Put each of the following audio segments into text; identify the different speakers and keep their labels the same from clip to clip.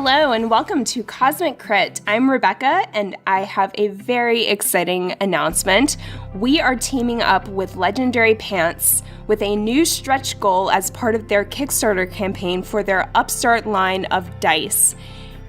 Speaker 1: Hello and welcome to Cosmic Crit. I'm Rebecca and I have a very exciting announcement. We are teaming up with Legendary Pants with a new stretch goal as part of their Kickstarter campaign for their Upstart line of dice.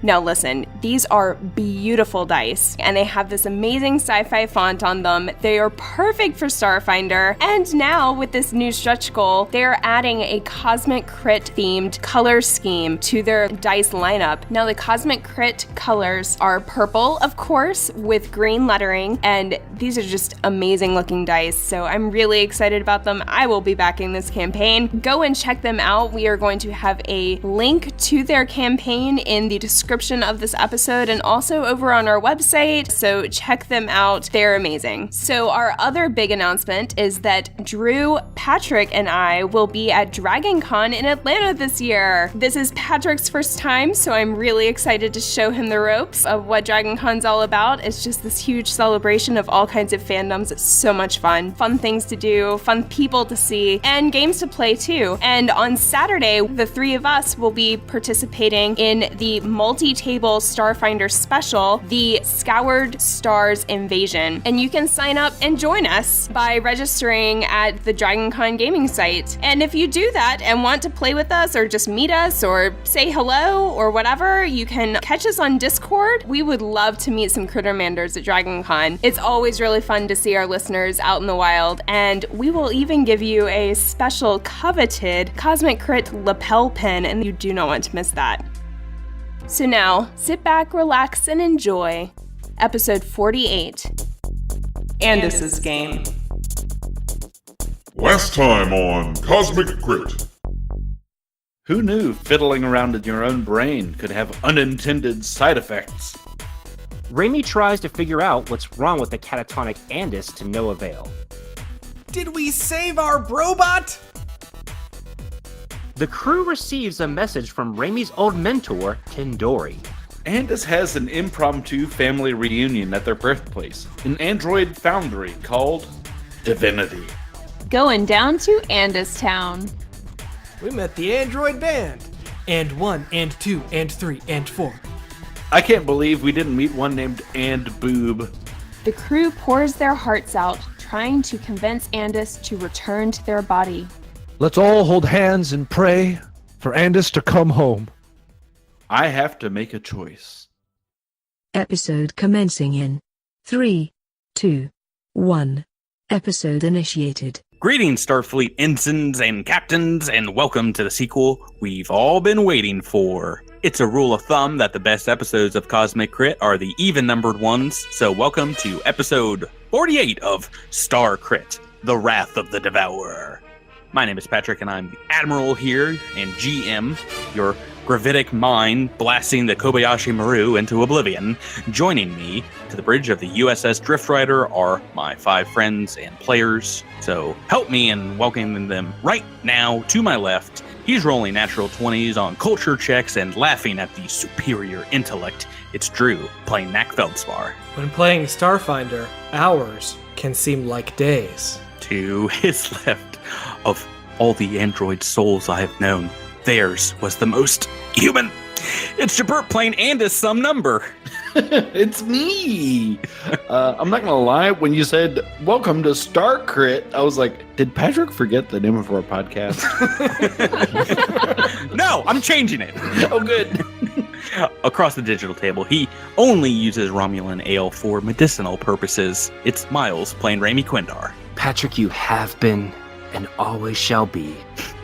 Speaker 1: Now listen, these are beautiful dice, and they have this amazing sci-fi font on them. They are perfect for Starfinder, and now with this new stretch goal, they are adding a Cosmic Crit themed color scheme to their dice lineup. Now the Cosmic Crit colors are purple, of course, with green lettering, and these are just amazing looking dice, so I'm really excited about them. I will be backing this campaign. Go and check them out. We are going to have a link to their campaign in the description of this episode and also over on our website, so check them out. They're amazing. So our other big announcement is that Drew, Patrick, and I will be at Dragon Con in Atlanta this year. This is Patrick's first time, so I'm really excited to show him the ropes of what Dragon Con's all about. It's just this huge celebration of all kinds of fandoms. It's so much fun. Fun things to do, fun people to see, and games to play too. And on Saturday, the three of us will be participating in the multi-table Starfinder special, the Scoured Stars Invasion. And you can sign up and join us by registering at the Dragon Con gaming site. And if you do that and want to play with us or just meet us or say hello or whatever, you can catch us on Discord. We would love to meet some Crittermanders at Dragon Con. It's always really fun to see our listeners out in the wild, and we will even give you a special coveted Cosmic Crit lapel pin, and you do not want to miss that. So now, sit back, relax, and enjoy episode 48, ANDIS's Game.
Speaker 2: Last time on Cosmic Crit.
Speaker 3: Who knew fiddling around in your own brain could have unintended side effects?
Speaker 4: Raimi tries to figure out what's wrong with the catatonic ANDIS to no avail.
Speaker 5: Did we save our brobot?
Speaker 4: The crew receives a message from Raimi's old mentor, Kendori.
Speaker 3: ANDIS has an impromptu family reunion at their birthplace, an android foundry called Divinity.
Speaker 1: Going down to ANDIS Town.
Speaker 5: We met the android band. And 1, and 2, and 3, and 4.
Speaker 3: I can't believe we didn't meet one named And Boob.
Speaker 1: The crew pours their hearts out, trying to convince ANDIS to return to their body.
Speaker 6: Let's all hold hands and pray for ANDIS to come home.
Speaker 3: I have to make a choice.
Speaker 7: Episode commencing in 3, 2, 1. Episode initiated.
Speaker 8: Greetings, Starfleet ensigns and captains, and welcome to the sequel we've all been waiting for. It's a rule of thumb that the best episodes of Cosmic Crit are the even-numbered ones, so welcome to episode 48 of Star Crit, The Wrath of the Devourer. My name is Patrick, and I'm the Admiral here, and GM, your gravitic mind blasting the Kobayashi Maru into oblivion. Joining me to the bridge of the USS Driftrider are my 5 friends and players, so help me in welcoming them right now to my left. He's rolling natural 20s on culture checks and laughing at the superior intellect. It's Drew, playing Mac Feldspar.
Speaker 5: When playing Starfinder, hours can seem like days.
Speaker 8: To his left, of all the android souls I have known, theirs was the most human. It's Jabert playing ANDIS some number.
Speaker 3: It's me. I'm not gonna lie, when you said welcome to Star Crit, I was like, did Patrick forget the name of our podcast?
Speaker 8: No, I'm changing it.
Speaker 3: Oh, good.
Speaker 8: Across the digital table, he only uses Romulan ale for medicinal purposes. It's Miles playing Raimi Quindar.
Speaker 4: Patrick, you have been and always shall be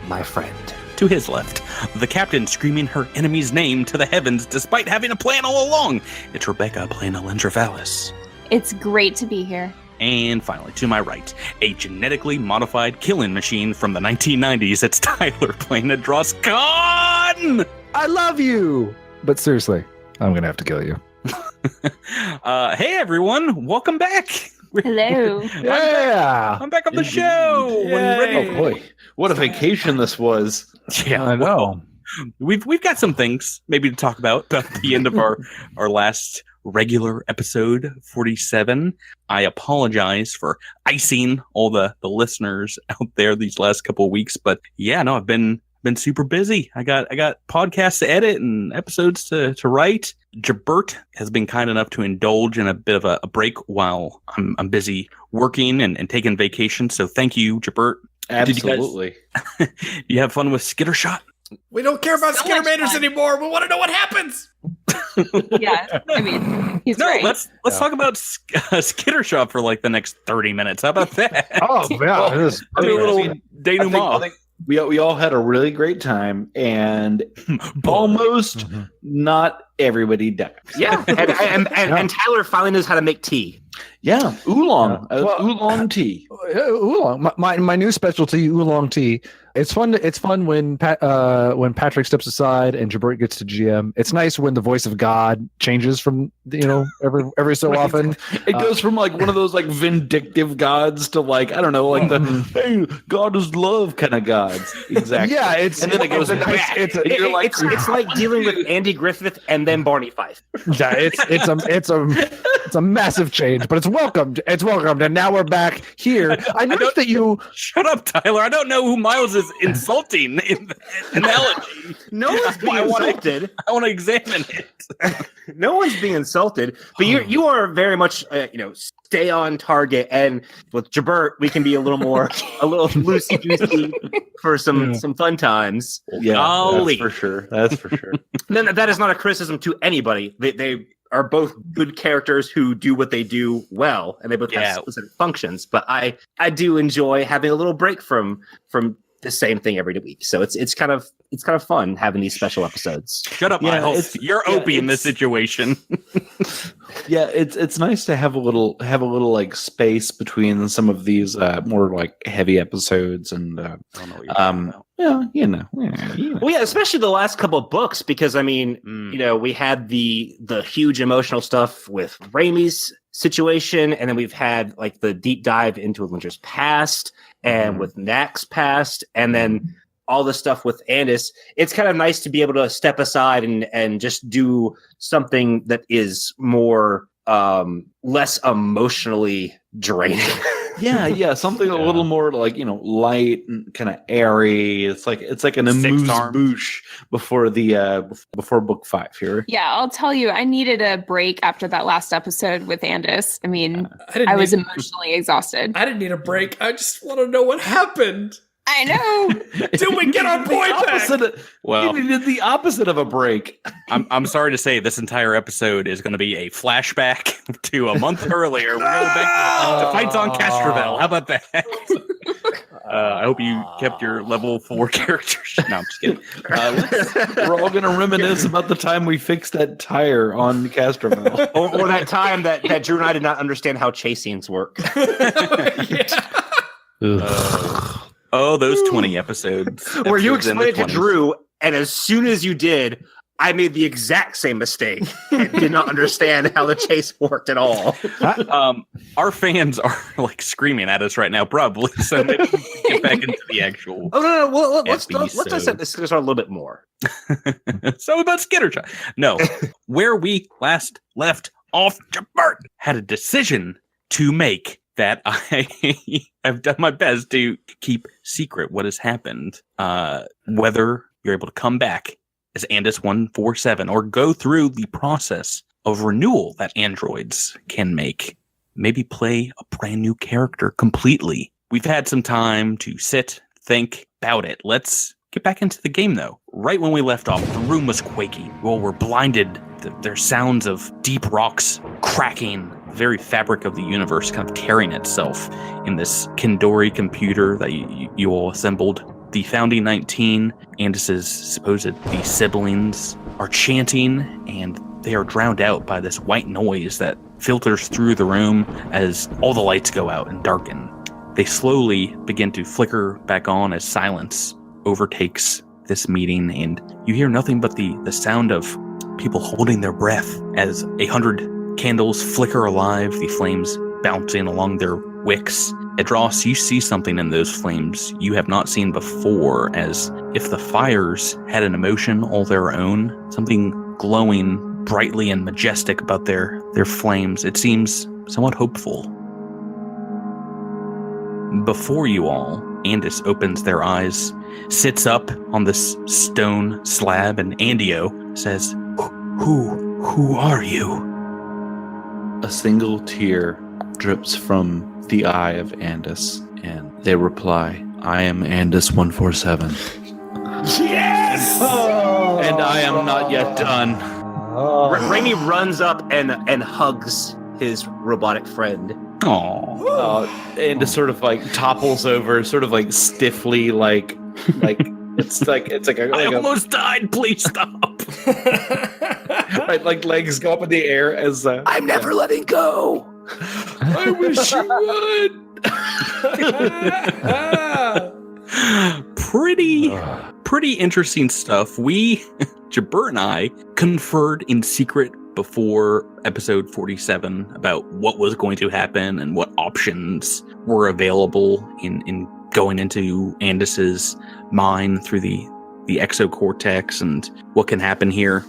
Speaker 4: my friend.
Speaker 8: To his left, the captain screaming her enemy's name to the heavens despite having a plan all along. It's Rebecca playing Alendra Vallis.
Speaker 1: It's great to be here.
Speaker 8: And finally, to my right, a genetically modified killing machine from the 1990s. It's Tyler playing Adros Khan!
Speaker 6: I love you! But seriously, I'm gonna have to kill you.
Speaker 8: Hey everyone, welcome back!
Speaker 1: Hello.
Speaker 6: Yeah!
Speaker 8: I'm back on the show!
Speaker 3: Oh boy, what a vacation this was.
Speaker 8: Yeah,
Speaker 6: I know.
Speaker 8: We've got some things maybe to talk about at the end of our last regular episode 47. I apologize for icing all the listeners out there these last couple of weeks, but yeah, no, I've been been super busy. I got podcasts to edit and episodes to write. Jabert has been kind enough to indulge in a bit of a break while I'm busy working and taking vacation. So thank you, Jabert.
Speaker 3: Absolutely.
Speaker 8: Did you have fun with Skitter Shot?
Speaker 5: We don't care about Skittermanders anymore. We want to know what happens.
Speaker 1: Yeah, I mean, he's
Speaker 8: No,
Speaker 1: right.
Speaker 8: let's talk about Skitter Shot for like the next 30 minutes. How about that?
Speaker 6: Oh yeah, it is.
Speaker 8: I mean, a little denouement.
Speaker 3: I think we all had a really great time, and almost not everybody died.
Speaker 4: Yeah, and Tyler finally knows how to make tea.
Speaker 3: Yeah, oolong,
Speaker 6: Well,
Speaker 3: oolong tea.
Speaker 6: Oolong, my new specialty, oolong tea. It's fun when Patrick steps aside and Jabert gets to GM. It's nice when the voice of God changes from every so often.
Speaker 3: It goes from like one of those like vindictive gods to like I don't know, like the hey, God is love kind of gods. Exactly.
Speaker 6: Yeah,
Speaker 3: and then it goes back.
Speaker 4: It's like dealing with Andy Griffith and then Barney Fife.
Speaker 6: Yeah, it's a massive change, but it's welcomed. It's welcomed, and now we're back here. I noticed that you
Speaker 8: Shut up, Tyler. I don't know who Miles is insulting in the analogy.
Speaker 4: No one's being insulted.
Speaker 8: I want to examine it.
Speaker 4: No one's being insulted, but you are very much stay on target. And with Jabert, we can be a little loosey goosey for some fun times.
Speaker 3: Yeah,
Speaker 8: Golly.
Speaker 3: that's for sure. That's for sure.
Speaker 4: Then that is not a criticism to anybody. They are both good characters who do what they do well, and they both have specific functions. But I do enjoy having a little break from the same thing every week. So it's kind of fun having these special episodes.
Speaker 8: Shut up, Miles. You're Opie in this situation.
Speaker 3: Yeah, it's nice to have a little like space between some of these more like heavy episodes and
Speaker 8: I don't know what you're talking about.
Speaker 4: Well, yeah, especially the last couple of books, because I mean, we had the huge emotional stuff with Raimi's situation, and then we've had like the deep dive into Adventure's past and with Knack's past, and then all the stuff with Andis. It's kind of nice to be able to step aside and just do something that is more less emotionally draining.
Speaker 3: Yeah, something a little more like light and kind of airy. It's like an amuse-bouche before before book 5 here.
Speaker 1: Yeah, I'll tell you, I needed a break after that last episode with Andis. I mean, I was emotionally exhausted.
Speaker 5: I didn't need a break. I just want to know what happened.
Speaker 1: I know.
Speaker 5: Till we get our boy back.
Speaker 3: Well, you did the opposite of a break.
Speaker 8: I'm sorry to say this entire episode is going to be a flashback to a month earlier. We're going back to fights on Castrovel. How about that? I hope you kept your level 4 characters. No, I'm just kidding.
Speaker 3: We're all going to reminisce about the time we fixed that tire on Castrovel.
Speaker 4: or that time that Drew and I did not understand how chase scenes work.
Speaker 8: Oh, those 20 episodes.
Speaker 4: Where you explained to Drew, and as soon as you did, I made the exact same mistake and did not understand how the chase worked at all.
Speaker 8: Our fans are like screaming at us right now, probably. So maybe we can get back into the actual.
Speaker 4: Oh no! Well, let's dissect this a little bit more.
Speaker 8: So about Skitter Shot. No, where we last left off, Jabert had a decision to make that I've done my best to keep secret what has happened. Whether you're able to come back as Andis 147 or go through the process of renewal that androids can make. Maybe play a brand new character completely. We've had some time to sit, think about it. Let's get back into the game though. Right when we left off, the room was quaking. Well, we're blinded. There's sounds of deep rocks cracking. The very fabric of the universe kind of tearing itself in this Kindori computer that you all assembled. The Founding 19, Andis's supposed siblings, are chanting, and they are drowned out by this white noise that filters through the room as all the lights go out and darken. They slowly begin to flicker back on as silence overtakes this meeting, and you hear nothing but the sound of people holding their breath as 100 candles flicker alive, the flames bouncing along their wicks. Edros, you see something in those flames you have not seen before, as if the fires had an emotion all their own, something glowing brightly and majestic about their flames. It seems somewhat hopeful. Before you all, Andis opens their eyes, sits up on this stone slab, and Andio says, Who are you?
Speaker 3: A single tear drips from the eye of Andis, and they reply, I am Andis 147.
Speaker 4: Yes!
Speaker 3: And I am not yet done.
Speaker 4: Raimi runs up and hugs his robotic friend.
Speaker 3: And just sort of like topples over, sort of like stiffly, like it's like
Speaker 8: I almost died. Please stop.
Speaker 3: Right, like legs go up in the air as
Speaker 4: I'm never letting go.
Speaker 3: I wish you
Speaker 8: would. Pretty interesting stuff. Jabert and I conferred in secret before episode 47 about what was going to happen and what options were available in going into Andis's mind through the exocortex and what can happen here.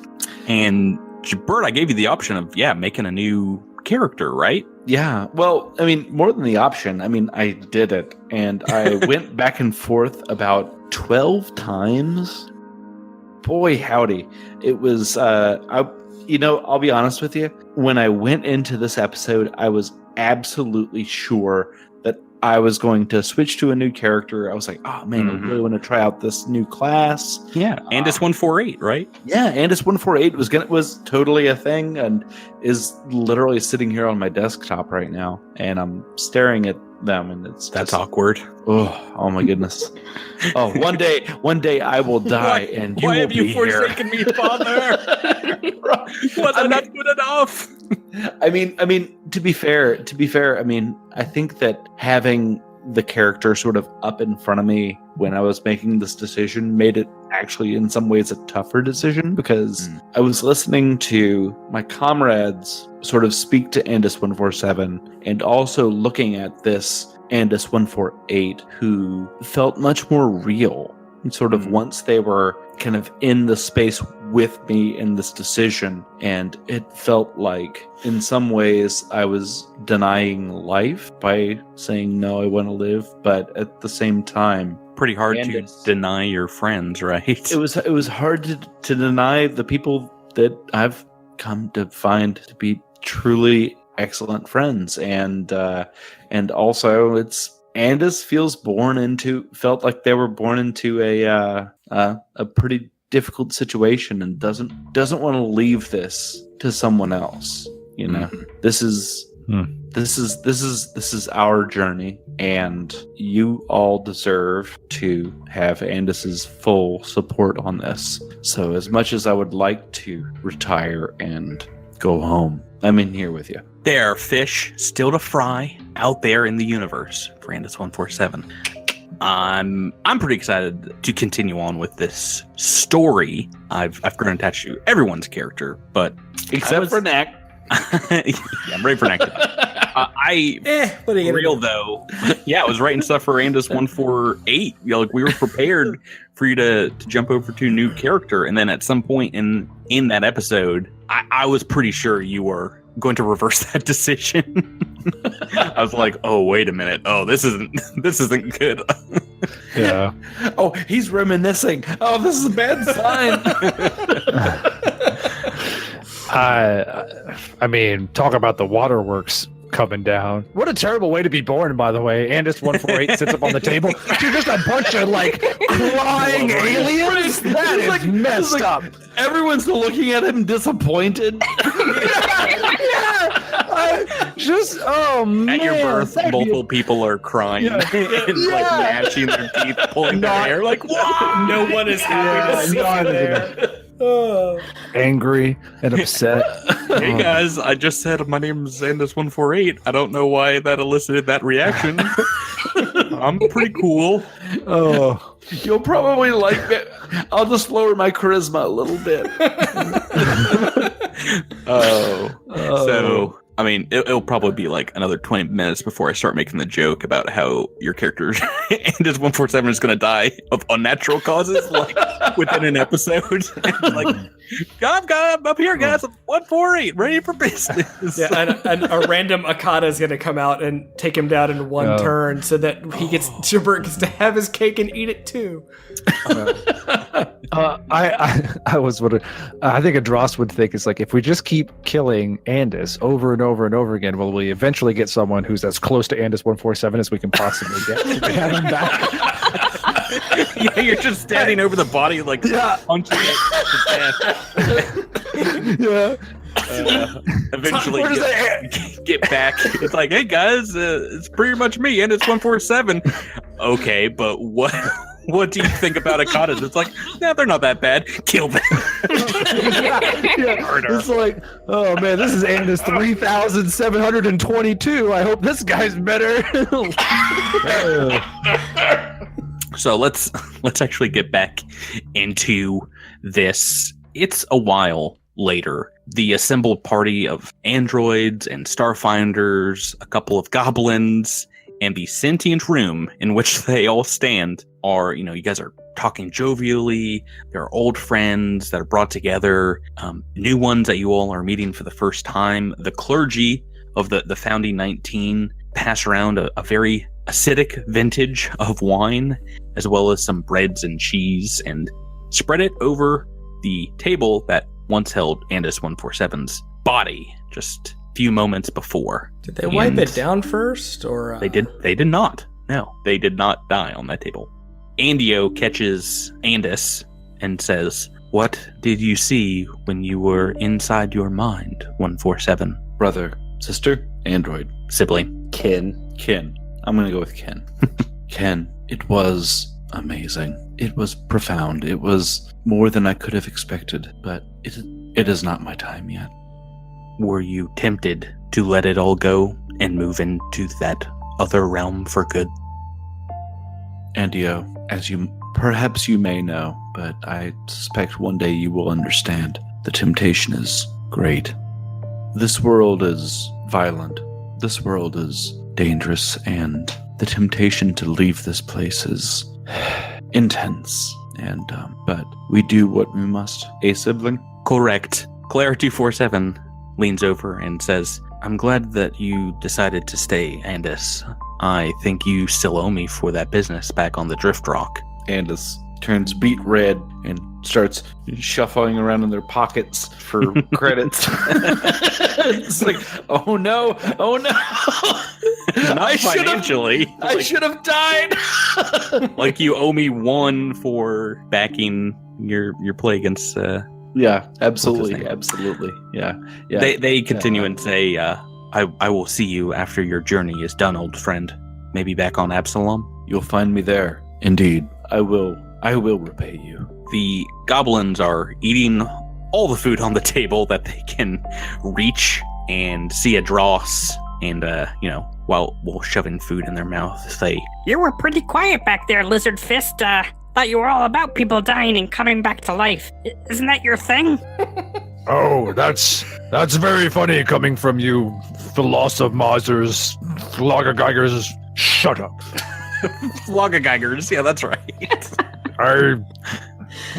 Speaker 8: And Jabert, I gave you the option of making a new character, right?
Speaker 3: Yeah. Well, I mean, more than the option. I mean, I did it, and I went back and forth about 12 times. Boy, howdy. It was, I'll be honest with you. When I went into this episode, I was absolutely sure that I was going to switch to a new character. I was like, oh man, I really want to try out this new class.
Speaker 8: Yeah. Andis 148, right?
Speaker 3: Yeah. Andis 148 was totally a thing and is literally sitting here on my desktop right now. And I'm staring at them, and
Speaker 8: that's awkward.
Speaker 3: Oh my goodness. Oh, one day I will die, and you will be here.
Speaker 8: Why have you forsaken me, Father? Was I not good enough?
Speaker 3: I mean, to be fair, I mean, I think that having the character sort of up in front of me when I was making this decision made it actually in some ways a tougher decision, because I was listening to my comrades sort of speak to Andis 147 and also looking at this Andis 148 who felt much more real. And sort of once they were kind of in the space with me in this decision, and it felt like in some ways I was denying life by saying no, I want to live, but at the same time
Speaker 8: pretty hard to deny your friends, right?
Speaker 3: It was hard to deny the people that I've come to find to be truly excellent friends, and also it's Andis felt like they were born into a pretty difficult situation and doesn't want to leave this to someone else. You know, this is our journey, and you all deserve to have Andis's full support on this. So as much as I would like to retire and go home, I'm in here with you.
Speaker 8: There are fish still to fry out there in the universe for Andis 147. I'm pretty excited to continue on with this story. I've grown attached to everyone's character, but
Speaker 3: except for Knack.
Speaker 8: I'm ready for Knack.
Speaker 5: What are you
Speaker 8: real though. Yeah, I was writing stuff for Andis 148. Like we were prepared for you to jump over to a new character, and then at some point in that episode, I was pretty sure you were going to reverse that decision. I was like, oh, wait a minute. Oh, this isn't good.
Speaker 3: Yeah. Oh, he's reminiscing. Oh, this is a bad sign.
Speaker 6: I mean, talk about the waterworks coming down. What a terrible way to be born, by the way. Andis 148 sits up on the table. You're just a bunch of crying aliens. That is messed up.
Speaker 3: Everyone's looking at him disappointed.
Speaker 6: Oh man!
Speaker 8: At your birth, multiple people are crying and gnashing their teeth, pulling their hair. Like, what?
Speaker 5: No one is happy to see you there.
Speaker 6: Angry and upset.
Speaker 8: Hey guys, I just said my name's Andis 148. I don't know why that elicited that reaction. I'm pretty cool.
Speaker 3: Oh, you'll probably like it. I'll just lower my charisma a little bit.
Speaker 8: So I mean, it'll probably be like another 20 minutes before I start making the joke about how your character Andis 147 is going to die of unnatural causes, like within an episode. Like, I'm up here, guys. I'm 148, ready for business.
Speaker 5: Yeah, and a random Akata is going to come out and take him down in one turn, so that Jabert gets to have his cake and eat it too.
Speaker 6: I was wondering. I think Adros would think it's like, if we just keep killing Andis over and over and over again, will we eventually get someone who's as close to Andis 147 as we can possibly get to have him back?
Speaker 8: Yeah, you're just standing over the body, like punching it to death. Eventually get back. It's like, hey guys, it's pretty much me, and it's 147. Okay, but what do you think about Akatas? It's like, nah, they're not that bad. Kill them.
Speaker 6: It's like, oh man, this is Andis 3722. I hope this guy's better.
Speaker 8: So let's actually get back into this. It's a while later. The assembled party of androids and starfinders, a couple of goblins, and the sentient room in which they all stand are, you guys are talking jovially. There are old friends that are brought together, new ones that you all are meeting for the first time. The clergy of the founding 19 pass around a very acidic vintage of wine, as well as some breads and cheese, and spread it over the table that once held Andis 147's body just a few moments before.
Speaker 5: Did they wipe it down first, or
Speaker 8: They did not. No, they did not die on that table. Andio catches Andis and says, "What did you see when you were inside your mind, 147?
Speaker 3: Brother, sister, android,
Speaker 8: Sibling.
Speaker 4: Kin.
Speaker 3: I'm going to go with Ken. Ken, it was amazing. It was profound. It was more than I could have expected, but it is not my time yet."
Speaker 8: Were you tempted to let it all go and move into that other realm for good?
Speaker 3: Andio, as perhaps you may know, but I suspect one day you will understand. The temptation is great. This world is violent. This world is dangerous, and the temptation to leave this place is intense. And but we do what we must. A sibling?
Speaker 8: Correct. Claire 247 leans over and says, "I'm glad that you decided to stay, Andis. I think you still owe me for that business back on the Drift Rock."
Speaker 3: Andis turns beet red and starts shuffling around in their pockets for credits. It's like, oh no.
Speaker 8: Not financially.
Speaker 3: I should have died.
Speaker 8: Like you owe me 1 for backing your play against.
Speaker 3: Yeah, absolutely. Yeah.
Speaker 8: They continue and say, I will see you after your journey is done, old friend. Maybe back on Absalom.
Speaker 3: You'll find me there. Indeed, I will repay you.
Speaker 8: The goblins are eating all the food on the table that they can reach, and see a dross, and while shoving food in their mouth, say,
Speaker 9: "You were pretty quiet back there, Lizard Fist. Thought you were all about people dying and coming back to life. Isn't that your thing?"
Speaker 6: Oh, that's very funny coming from you, Philosophizers, Floggergeigers. Shut up.
Speaker 8: Floggergeigers, yeah, that's right.
Speaker 6: I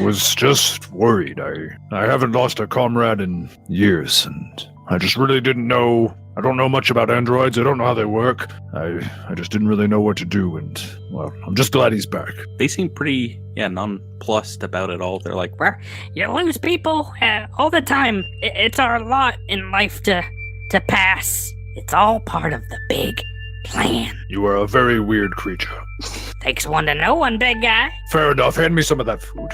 Speaker 6: was just worried. I haven't lost a comrade in years, and I just really didn't know. I don't know much about androids. I don't know how they work. I just didn't really know what to do, and, well, I'm just glad he's back.
Speaker 8: They seem pretty, nonplussed about it all. They're like,
Speaker 9: "Well, you lose people all the time. It's our lot in life to pass. It's all part of the big plan."
Speaker 6: You are a very weird creature.
Speaker 9: Takes one to know one, big guy.
Speaker 6: Fair enough. Hand me some of that food.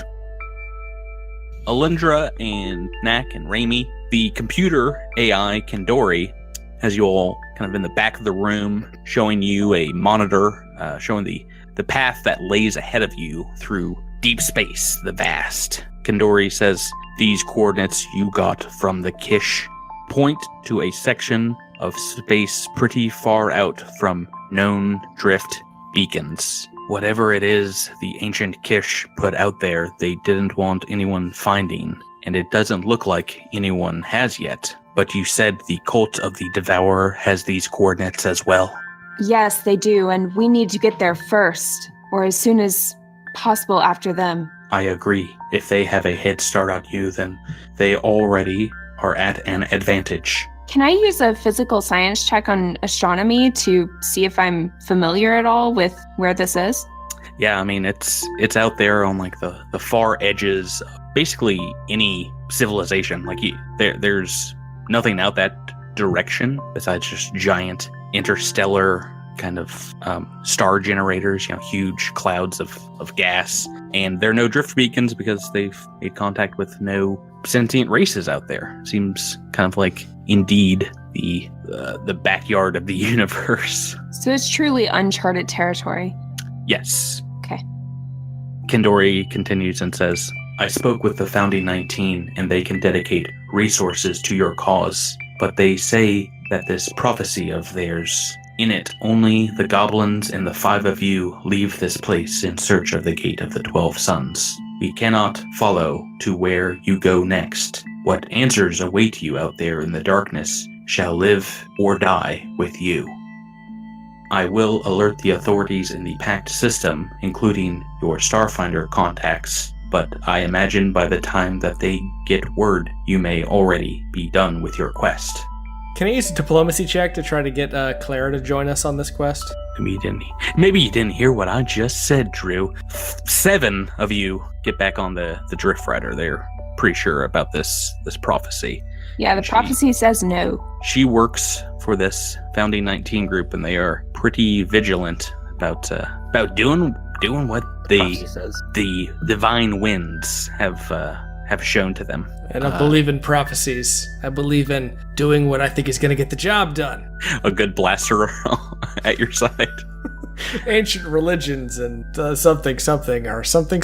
Speaker 8: Alindra and Knack and Raimi, the computer AI Kendori, has you all kind of in the back of the room, showing you a monitor, showing the path that lays ahead of you through deep space, the vast. Kendori says, "These coordinates you got from the Kish point to a section of space pretty far out from known drift beacons. Whatever it is the ancient Kish put out there, they didn't want anyone finding, and it doesn't look like anyone has yet. But you said the cult of the Devourer has these coordinates as well.
Speaker 1: Yes, they do, and we need to get there first, or as soon as possible after them.
Speaker 8: I agree. If they have a head start on you, then they already are at an advantage.
Speaker 1: Can I use a physical science check on astronomy to see if I'm familiar at all with where this is?
Speaker 8: Yeah, I mean, it's out there on like the far edges, basically any civilization. Like there's nothing out that direction besides just giant interstellar kind of star generators, huge clouds of gas. And there are no drift beacons because they've made contact with no sentient races out there. Seems kind of like indeed the backyard of the universe.
Speaker 1: So it's truly uncharted territory.
Speaker 8: Yes.
Speaker 1: Okay.
Speaker 8: Kendori continues and says, I spoke with the Founding 19 and they can dedicate resources to your cause, but they say that this prophecy of theirs, in it only the goblins and the 5 of you leave this place in search of the Gate of the 12 Suns. We cannot follow to where you go next. What answers await you out there in the darkness shall live or die with you. I will alert the authorities in the Pact system, including your Starfinder contacts, but I imagine by the time that they get word, you may already be done with your quest.
Speaker 5: Can I use a diplomacy check to try to get Clara to join us on this quest?
Speaker 8: Maybe you didn't hear what I just said, Drew. 7 of you get back on the Drift Rider. They're pretty sure about this prophecy.
Speaker 1: Yeah, the prophecy says no.
Speaker 8: She works for this Founding 19 group, and they are pretty vigilant about doing what the divine winds have shown to them.
Speaker 5: I don't believe in prophecies. I believe in doing what I think is going to get the job done.
Speaker 8: A good blaster at your side.
Speaker 5: Ancient religions and something or something.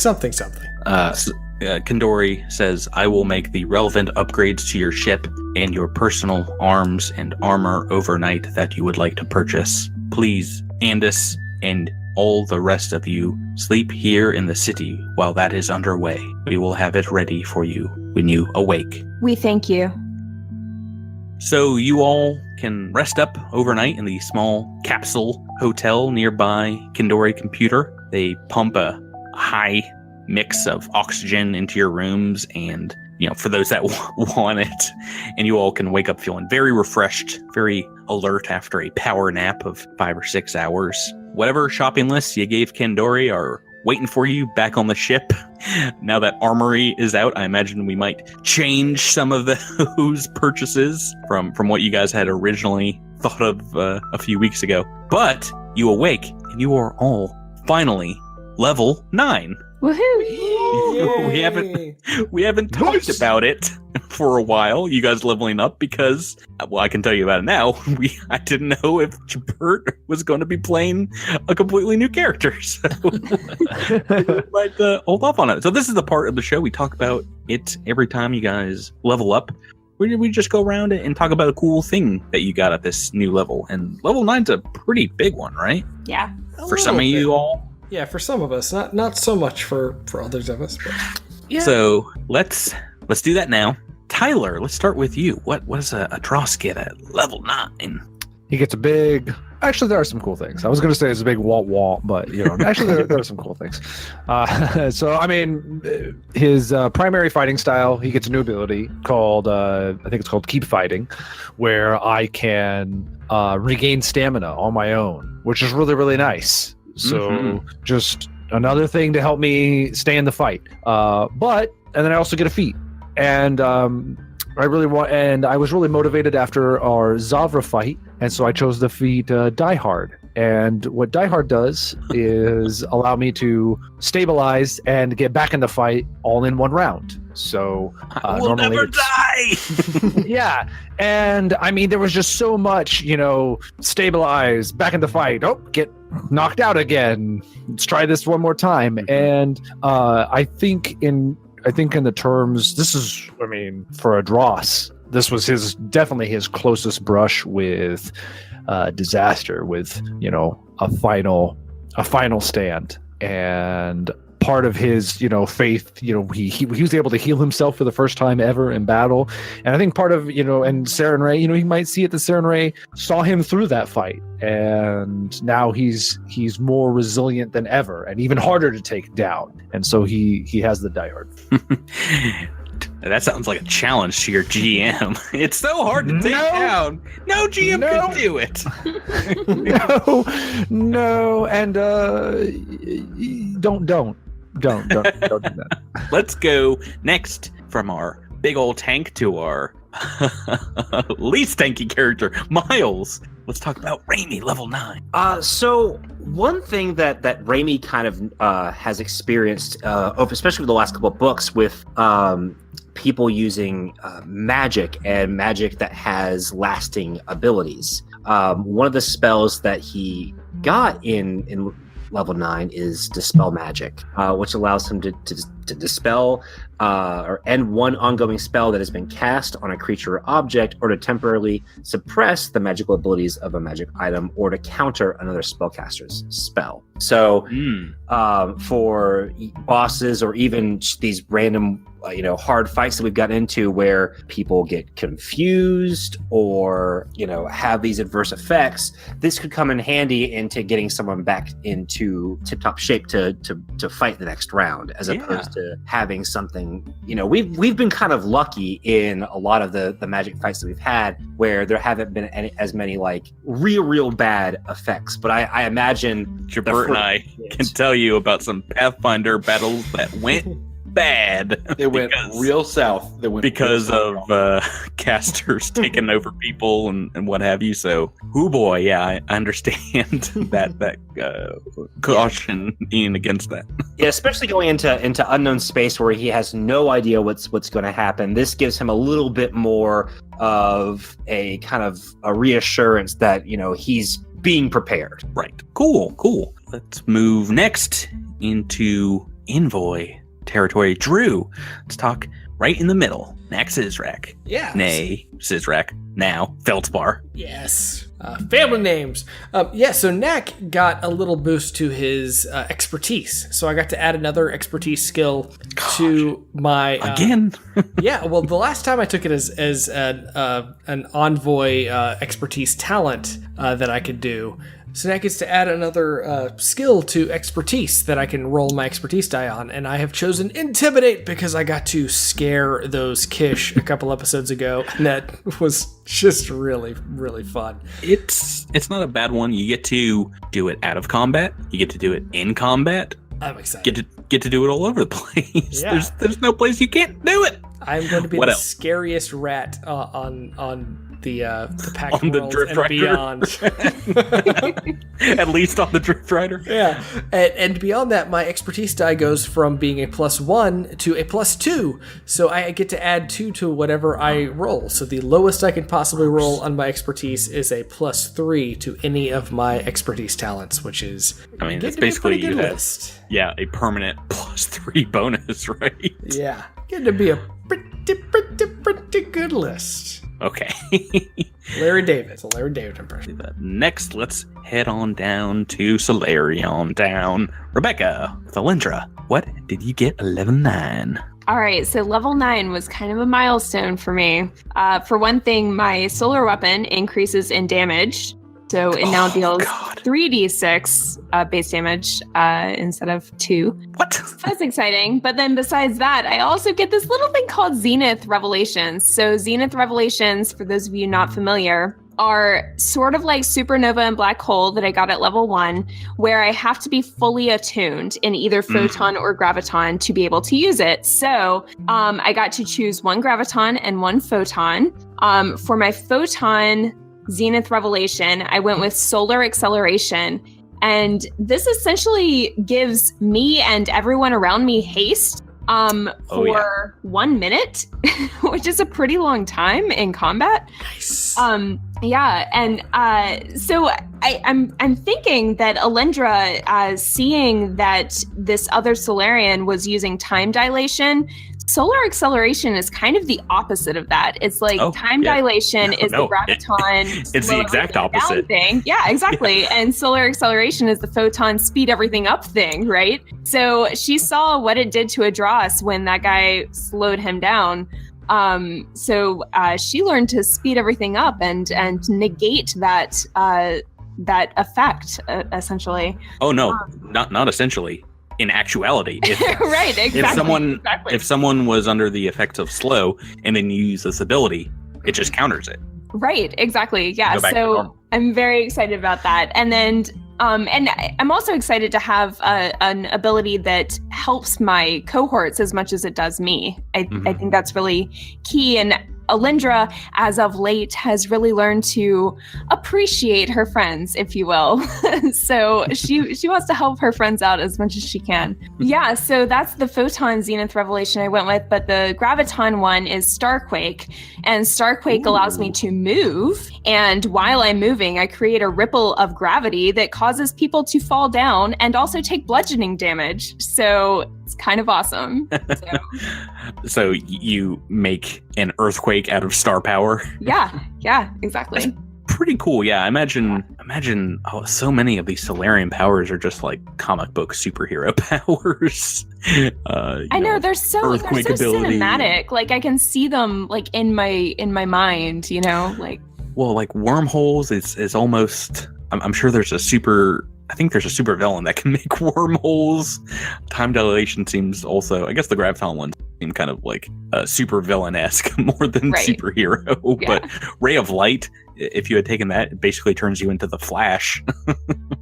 Speaker 8: Kendori says, I will make the relevant upgrades to your ship and your personal arms and armor overnight that you would like to purchase. Please, Andis and all the rest of you, sleep here in the city while that is underway. We will have it ready for you when you awake.
Speaker 1: We thank you.
Speaker 8: So you all can rest up overnight in the small capsule hotel nearby Kendori Computer. They pump a high mix of oxygen into your rooms and, for those that want it. And you all can wake up feeling very refreshed, very alert after a power nap of 5 or 6 hours. Whatever shopping lists you gave Kendori are waiting for you back on the ship. Now that Armory is out, I imagine we might change some of those purchases from what you guys had originally thought of a few weeks ago. But you awake, and you are all finally level 9.
Speaker 1: Woohoo!
Speaker 8: We haven't talked about it for a while. You guys leveling up because, well, I can tell you about it now. I didn't know if Jabert was going to be playing a completely new character, so might hold off on it. So this is the part of the show we talk about it every time you guys level up. We just go around it and talk about a cool thing that you got at this new level. And level 9's a pretty big one, right?
Speaker 1: Yeah.
Speaker 8: For some of you all.
Speaker 5: Yeah, for some of us, not so much for others of us. But yeah.
Speaker 8: So let's do that now. Tyler, let's start with you. What does a Dross get at level 9?
Speaker 6: He gets a big. Actually, there are some cool things. I was going to say it's a big wall, but actually there are some cool things. So I mean, his primary fighting style, he gets a new ability called I think it's called Keep Fighting, where I can regain stamina on my own, which is really, really nice. So just another thing to help me stay in the fight. And then I also get a feat. And I was really motivated after our Zavra fight. And so I chose the feat Die Hard. And what Die Hard does is allow me to stabilize and get back in the fight all in one round. So
Speaker 8: we'll never die.
Speaker 6: Yeah. And I mean, there was just so much, stabilize, back in the fight. Oh, get knocked out again. Let's try this one more time. And I think in the terms, this is, for a Dross, this was definitely his closest brush with disaster, with, a final stand. And part of his, faith, he was able to heal himself for the first time ever in battle. And I think part of, and Saren Ray, he might see it that Saren Ray saw him through that fight. And now he's more resilient than ever and even harder to take down. And so he has the diehard.
Speaker 8: That sounds like a challenge to your GM. It's so hard to take down. No GM can do it.
Speaker 6: No, and don't do that.
Speaker 8: Let's go next from our big old tank to our least tanky character, Miles. Let's talk about Raimi, level 9.
Speaker 4: So one thing that Raimi kind of has experienced, especially with the last couple of books, with people using magic and magic that has lasting abilities. One of the spells that he got in level 9 is Dispel Magic, which allows him to dispel or end one ongoing spell that has been cast on a creature or object, or to temporarily suppress the magical abilities of a magic item, or to counter another spellcaster's spell. So for bosses, or even these random hard fights that we've gotten into where people get confused or have these adverse effects, this could come in handy into getting someone back into tip-top shape to fight the next round, as opposed to having something. We've been kind of lucky in a lot of the magic fights that we've had where there haven't been as many like real bad effects, but I imagine
Speaker 8: Jabert and I can tell you about some Pathfinder battles that went bad.
Speaker 3: They went real south.
Speaker 8: Because of casters taking over people and what have you. So, boy, yeah, I understand that caution being against that.
Speaker 4: Yeah, especially going into unknown space where he has no idea what's going to happen. This gives him a little bit more of a kind of a reassurance that he's being prepared.
Speaker 8: Right. Cool. Let's move next into Envoy territory. Drew, let's talk right in the middle. Nak Sizrak.
Speaker 5: Yeah.
Speaker 8: Nay, Sizrak. Now, Feldspar.
Speaker 5: Yes. Family names. So Nak got a little boost to his expertise. So I got to add another expertise skill to my...
Speaker 8: Again?
Speaker 5: Yeah, well, the last time I took it as an envoy expertise talent that I could do. So that gets to add another skill to expertise that I can roll my expertise die on. And I have chosen Intimidate because I got to scare those Kish a couple episodes ago. And that was just really, really fun.
Speaker 8: It's not a bad one. You get to do it out of combat. You get to do it in combat.
Speaker 5: I'm excited.
Speaker 8: Get to do it all over the place.
Speaker 5: Yeah.
Speaker 8: There's no place you can't do it.
Speaker 5: I'm going to be the scariest rat on the pack
Speaker 8: on
Speaker 5: world
Speaker 8: the Drift
Speaker 5: and
Speaker 8: Rider.
Speaker 5: beyond.
Speaker 8: At least on the Drift Rider.
Speaker 5: Yeah, and beyond that, my expertise die goes from being a +1 to a +2, so I get to add 2 to whatever I roll. So the lowest I can possibly roll on my expertise is a +3 to any of my expertise talents, which is
Speaker 8: it's basically you have a permanent +3 bonus, right?
Speaker 5: Yeah, getting to be a pretty good list.
Speaker 8: Okay.
Speaker 5: Larry David. It's a Larry David impression.
Speaker 8: Next, let's head on down to Solarion down. Rebecca, Thalindra, what did you get level 9?
Speaker 1: All right, so level 9 was kind of a milestone for me. For one thing, my solar weapon increases in damage. So it now deals 3d6 base damage instead of 2.
Speaker 8: What?
Speaker 1: So that's exciting. But then besides that, I also get this little thing called Zenith Revelations. So Zenith Revelations, for those of you not familiar, are sort of like Supernova and Black Hole that I got at level 1, where I have to be fully attuned in either Photon or Graviton to be able to use it. So I got to choose 1 Graviton and 1 Photon. For my Photon Zenith Revelation, I went with Solar Acceleration, and this essentially gives me and everyone around me haste for 1 minute, which is a pretty long time in combat.
Speaker 5: Nice.
Speaker 1: Yeah, and so I'm thinking that Alindra, seeing that this other Solarian was using time dilation, solar acceleration is kind of the opposite of that. It's like time dilation is the graviton.
Speaker 8: It's the exact opposite
Speaker 1: thing. Yeah, exactly. And solar acceleration is the photon speed everything up thing, right? So she saw what it did to Adras when that guy slowed him down. So she learned to speed everything up and negate that effect, essentially.
Speaker 8: Oh no, not essentially. In actuality,
Speaker 1: right, exactly.
Speaker 8: If someone was under the effects of slow and then you use this ability, it just counters it.
Speaker 1: Right, exactly. Yeah. So I'm very excited about that. And then and I'm also excited to have an ability that helps my cohorts as much as it does me. I think that's really key. And Alindra, as of late, has really learned to appreciate her friends, if you will. So she wants to help her friends out as much as she can. Yeah, so that's the Photon Zenith Revelation I went with, but the Graviton one is Starquake. And Starquake allows me to move, and while I'm moving, I create a ripple of gravity that causes people to fall down and also take bludgeoning damage. So it's kind of awesome.
Speaker 8: So you make an earthquake out of star power?
Speaker 1: Yeah, exactly.
Speaker 8: That's pretty cool. Yeah, imagine so many of these Solarian powers are just like comic book superhero powers.
Speaker 1: I know they're so cinematic. Like I can see them like in my mind, you know, like.
Speaker 8: Well, like wormholes is almost. I'm sure there's a super. I think there's a super villain that can make wormholes. Time dilation seems also. I guess the Graviton ones seem kind of like super villain-esque more than superhero. Yeah. But Ray of Light, if you had taken that, it basically turns you into the Flash,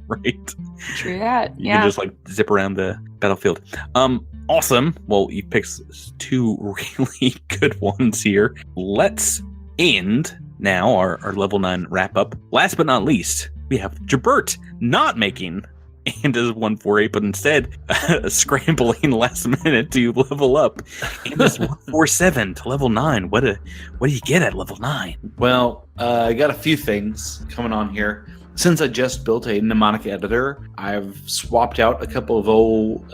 Speaker 8: right?
Speaker 1: True that.
Speaker 8: You can just like zip around the battlefield. Awesome. Well, you picked two really good ones here. Let's end now our level 9 wrap up. Last but not least, we have Jabert not making ANDIS 148, but instead scrambling last minute to level up ANDIS 147 to level 9. What do you get at level 9?
Speaker 3: Well, I got a few things coming on here. Since I just built a mnemonic editor, I've swapped out a couple of old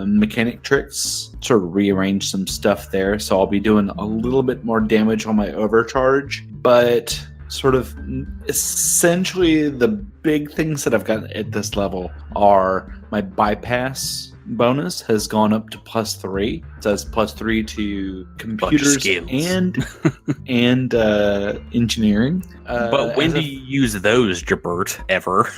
Speaker 3: mechanic tricks, sort of rearranged some stuff there, so I'll be doing a little bit more damage on my overcharge, but sort of essentially the big things that I've got at this level are my bypass bonus has gone up to +3. It says +3 to computers and engineering.
Speaker 8: But when do you use those, Jabert, ever?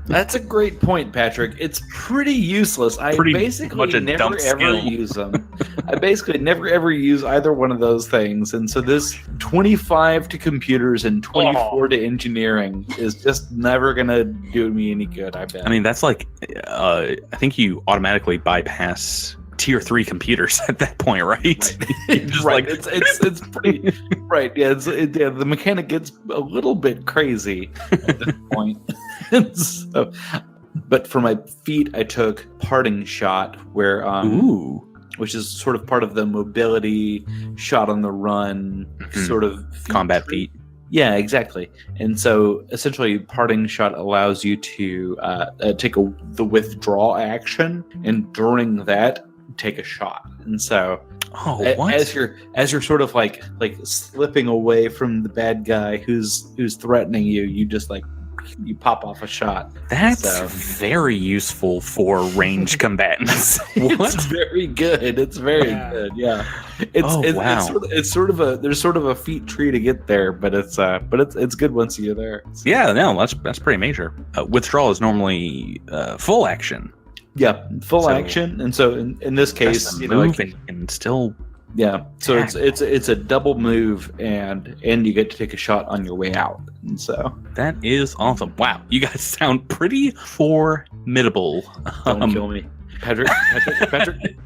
Speaker 3: That's a great point, Patrick. It's pretty useless. I basically never ever use them. I basically never ever use either one of those things. And so this 25 to computers and 24 to engineering is just never going to do me any good, I bet.
Speaker 8: I mean, that's like, I think you automatically bypass tier 3 computers at that point, right?
Speaker 3: Right. It's pretty right. Yeah, the mechanic gets a little bit crazy at this point. So, but for my feat, I took Parting Shot, where which is sort of part of the mobility shot on the run sort of
Speaker 8: combat feat.
Speaker 3: Yeah, exactly. And so essentially Parting Shot allows you to take the withdraw action, and during that take a shot. And so as you're sort of like slipping away from the bad guy who's threatening you, you just like you pop off a shot.
Speaker 8: That's very useful for range combatants.
Speaker 3: It's very good. It's very good. Yeah. It's sort of a feat tree to get there, but it's good once you're there. So.
Speaker 8: Yeah, no, that's pretty major. Withdrawal is normally full action.
Speaker 3: Yeah, full action, and so in this case, you know,
Speaker 8: and still.
Speaker 3: Yeah, so it's a double move, and you get to take a shot on your way out, and so
Speaker 8: that is awesome. Wow, you guys sound pretty formidable.
Speaker 3: Don't kill me, Patrick.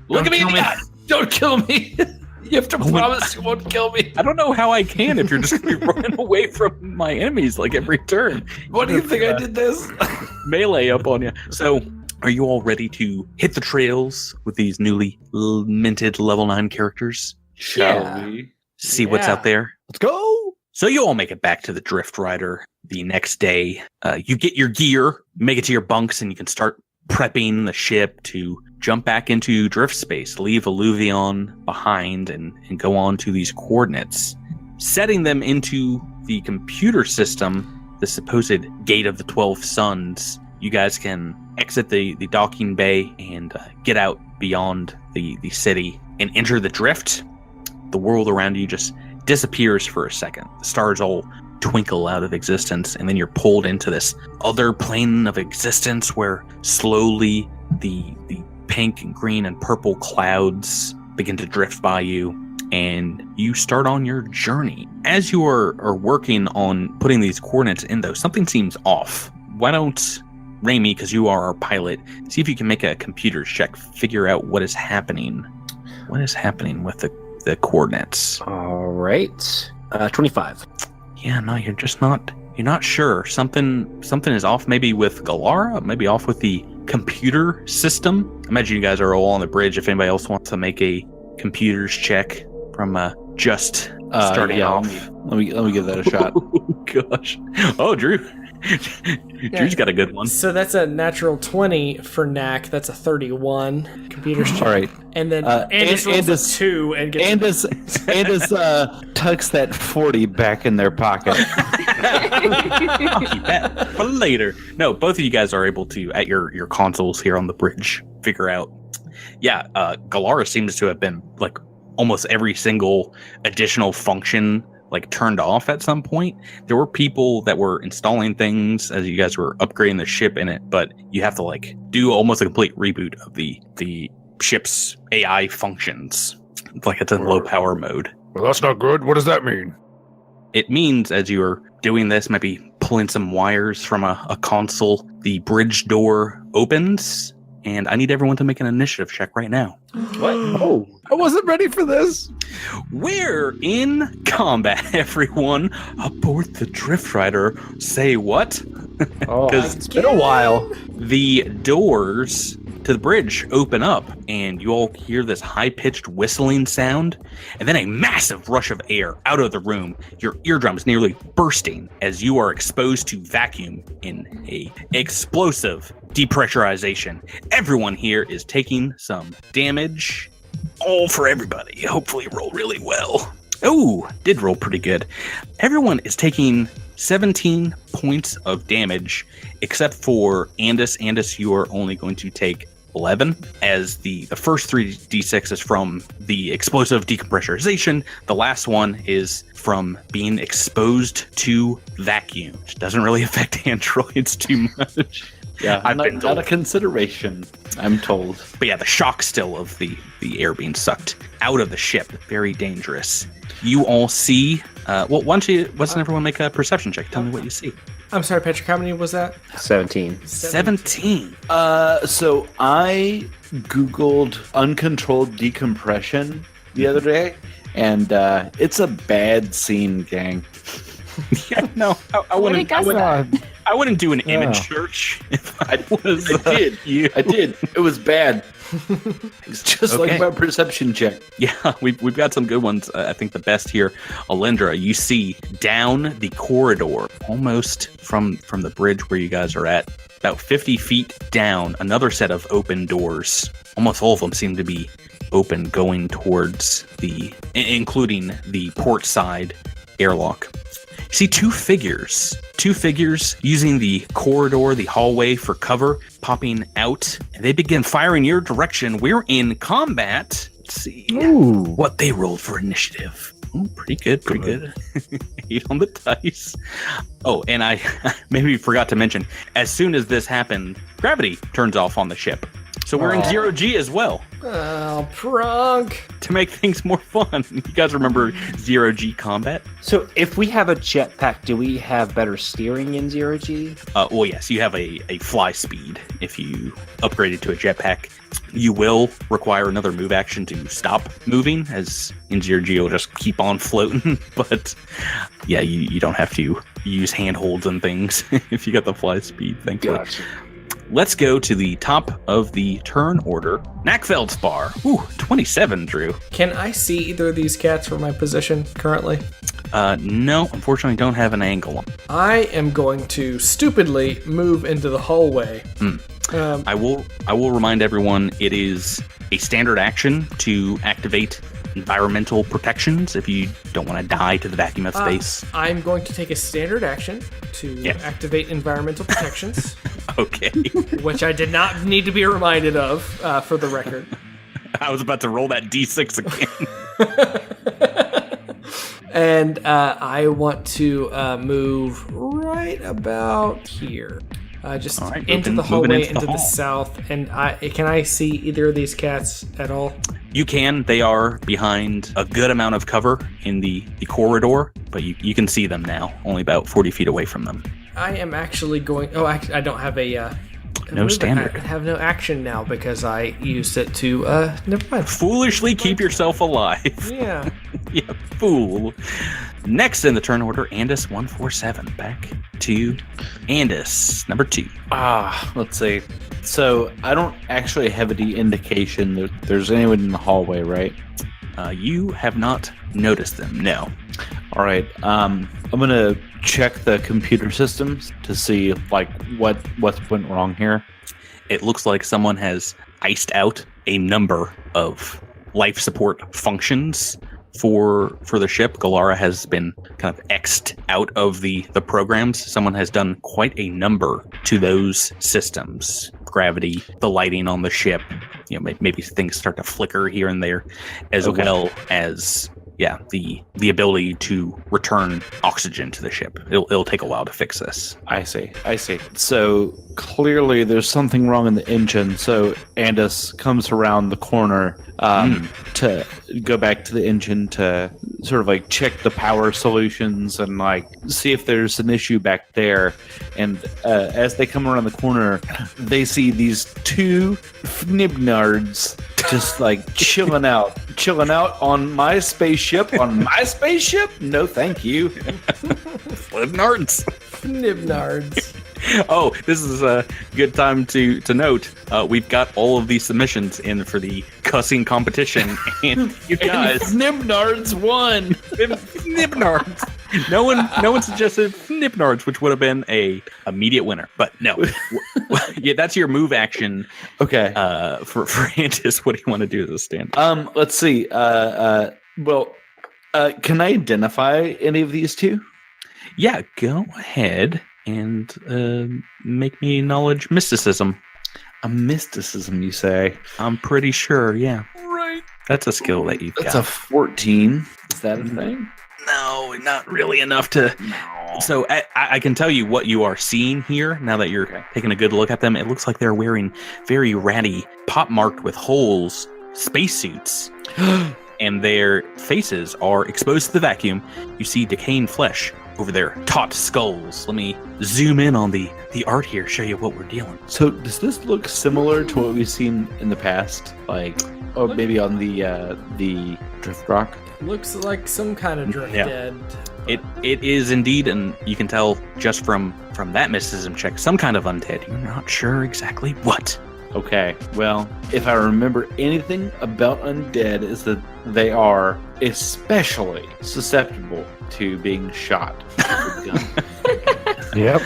Speaker 8: Look at me in the eye.
Speaker 3: Don't kill me. You have to promise you won't kill me.
Speaker 8: I don't know how I can if you're just going to be running away from my enemies like every turn.
Speaker 3: What do you think I did this?
Speaker 8: Melee up on you. So. Are you all ready to hit the trails with these newly minted level 9 characters?
Speaker 3: Shall we
Speaker 8: see what's out there?
Speaker 6: Let's go!
Speaker 8: So you all make it back to the Drift Rider the next day. You get your gear, make it to your bunks, and you can start prepping the ship to jump back into drift space, leave Alluvion behind, and go on to these coordinates. Setting them into the computer system, the supposed Gate of the 12 Suns, you guys can exit the docking bay and get out beyond the city and enter the drift. The world around you just disappears for a second. The stars all twinkle out of existence, and then you're pulled into this other plane of existence where slowly the pink and green and purple clouds begin to drift by you, and you start on your journey. As you are working on putting these coordinates in, though, something seems off. Why don't Raimi, because you are our pilot, see if you can make a computer check, figure out what is happening. What is happening with the coordinates?
Speaker 4: All right. 25.
Speaker 8: Yeah, no, you're not sure. Something is off, maybe with Galara, maybe off with the computer system. Imagine you guys are all on the bridge. If anybody else wants to make a computers check from just starting off.
Speaker 3: Let me give that a shot.
Speaker 8: Oh, gosh. Oh, Drew. Drew's got a good one.
Speaker 5: So that's a natural 20 for Knack. That's a 31 computers check.
Speaker 3: All right.
Speaker 5: And then Andis rolls a 2 and gets...
Speaker 3: Andis tucks that 40 back in their pocket.
Speaker 8: I'll keep that for later. No, both of you guys are able to, at your consoles here on the bridge, figure out. Yeah, Galara seems to have been like almost every single additional function like turned off at some point. There were people that were installing things as you guys were upgrading the ship in it, but you have to like do almost a complete reboot of the ship's AI functions. It's like it's in low power mode.
Speaker 2: Well, that's not good. What does that mean?
Speaker 8: It means as you are doing this, maybe pulling some wires from a console, the bridge door opens, and I need everyone to make an initiative check right now.
Speaker 3: What? Oh, I wasn't ready for this.
Speaker 8: We're in combat, everyone. Aboard the Drift Rider. Say what?
Speaker 3: Oh, it's been a while.
Speaker 8: The doors to the bridge open up, and you all hear this high-pitched whistling sound, and then a massive rush of air out of the room. Your eardrums nearly bursting as you are exposed to vacuum in a explosive depressurization. Everyone here is taking some damage. All for everybody. Hopefully roll really well. Oh, did roll pretty good. Everyone is taking 17 points of damage, except for Andis. Andis, you are only going to take 11, as the first 3 d6 is from the explosive decompressurization. The last one is from being exposed to vacuum, which doesn't really affect androids too much.
Speaker 3: Yeah, I've been told. Not a consideration, I'm told.
Speaker 8: But yeah, the shock still of the air being sucked out of the ship, very dangerous. You all see, well, why don't everyone make a perception check? Tell me what you see.
Speaker 5: I'm sorry, Patrick, how many was that?
Speaker 4: 17.
Speaker 8: 17.
Speaker 3: So I Googled uncontrolled decompression the other day, and it's a bad scene, gang.
Speaker 8: Yeah, no, I wouldn't do an image search if I was.
Speaker 3: I did. I did. It was bad. It's just like my perception check.
Speaker 8: Yeah, we've got some good ones. I think the best here, Alindra, you see down the corridor, almost from the bridge where you guys are at, about 50 feet down, another set of open doors. Almost all of them seem to be open, going towards including the port side airlock. You see two figures using the corridor, the hallway for cover, popping out, and they begin firing your direction. We're in combat. Let's see what they rolled for initiative. Ooh, pretty good. 8 on the dice. Oh, and I maybe forgot to mention, as soon as this happened, gravity turns off on the ship. So we're in 0G as well.
Speaker 5: Oh, Pronk.
Speaker 8: To make things more fun. You guys remember 0G combat?
Speaker 4: So if we have a jetpack, do we have better steering in 0G?
Speaker 8: Well, yes, you have a fly speed. If you upgrade it to a jetpack, you will require another move action to stop moving, as in 0G you'll just keep on floating. But yeah, you don't have to use handholds and things if you got the fly speed, thankfully.
Speaker 4: Gotcha.
Speaker 8: Let's go to the top of the turn order. Knackfeldspar. Ooh, 27, Drew.
Speaker 5: Can I see either of these cats from my position currently?
Speaker 8: No, unfortunately, don't have an angle.
Speaker 5: I am going to stupidly move into the hallway.
Speaker 8: I will remind everyone it is a standard action to activate environmental protections if you don't want to die to the vacuum of space.
Speaker 5: I'm going to take a standard action to activate environmental protections.
Speaker 8: Okay.
Speaker 5: Which I did not need to be reminded of, for the record.
Speaker 8: I was about to roll that D6 again.
Speaker 5: And I want to move right about here. Just into the hallway, into the south. And can I see either of these cats at all?
Speaker 8: You can. They are behind a good amount of cover in the corridor, but you can see them now, only about 40 feet away from them.
Speaker 5: I am actually going... Oh, I don't have a...
Speaker 8: no standard.
Speaker 5: I have no action now because I used it to... Never mind.
Speaker 8: Foolishly keep yourself alive.
Speaker 5: Yeah.
Speaker 8: Yeah, fool. Next in the turn order, ANDIS 147. Back to ANDIS, number 2.
Speaker 3: Let's see. So I don't actually have any indication that there's anyone in the hallway, right?
Speaker 8: You have not noticed them, no.
Speaker 3: All right. I'm gonna check the computer systems to see what went wrong here.
Speaker 8: It looks like someone has iced out a number of life support functions for the ship. Galara has been kind of X'd out of the programs. Someone has done quite a number to those systems. Gravity, the lighting on the ship, maybe things start to flicker here and there, as well as the ability to return oxygen to the ship. It'll take a while to fix this.
Speaker 3: I see. So clearly there's something wrong in the engine. So ANDIS comes around the corner to go back to the engine to sort of check the power solutions and see if there's an issue back there. And as they come around the corner, they see these two fnibnards just chilling out on my spaceship. No, thank you.
Speaker 8: Fnibnards. Oh, this is a good time to note. We've got all of these submissions in for the cussing competition, and you guys,
Speaker 3: Fnibnards won.
Speaker 8: Fnibnards. No one suggested Fnibnards, which would have been a immediate winner. But no, yeah, that's your move action.
Speaker 3: Okay.
Speaker 8: For ANDIS, what do you want to do as a stand?
Speaker 3: Let's see. Can I identify any of these two?
Speaker 8: Yeah, go ahead and make me knowledge mysticism.
Speaker 3: A mysticism, you say?
Speaker 8: I'm pretty sure, yeah.
Speaker 3: Right.
Speaker 8: That's a skill that you've got.
Speaker 3: That's a 14. Is that a thing?
Speaker 8: No, not really enough to... No. So I can tell you what you are seeing here, now that you're taking a good look at them. It looks like they're wearing very ratty, pop-marked with holes, spacesuits. And their faces are exposed to the vacuum. You see decaying flesh over their taut skulls. Let me zoom in on the art here, show you what we're dealing with.
Speaker 3: So does this look similar to what we've seen in the past? Or maybe on the Drift Rock?
Speaker 5: Looks like some kind of drift dead.
Speaker 8: It is indeed, and you can tell just from that mysticism check, some kind of undead. You're not sure exactly what.
Speaker 3: Okay, well, if I remember anything about undead, is that they are especially susceptible to being shot with a gun.
Speaker 6: Yep.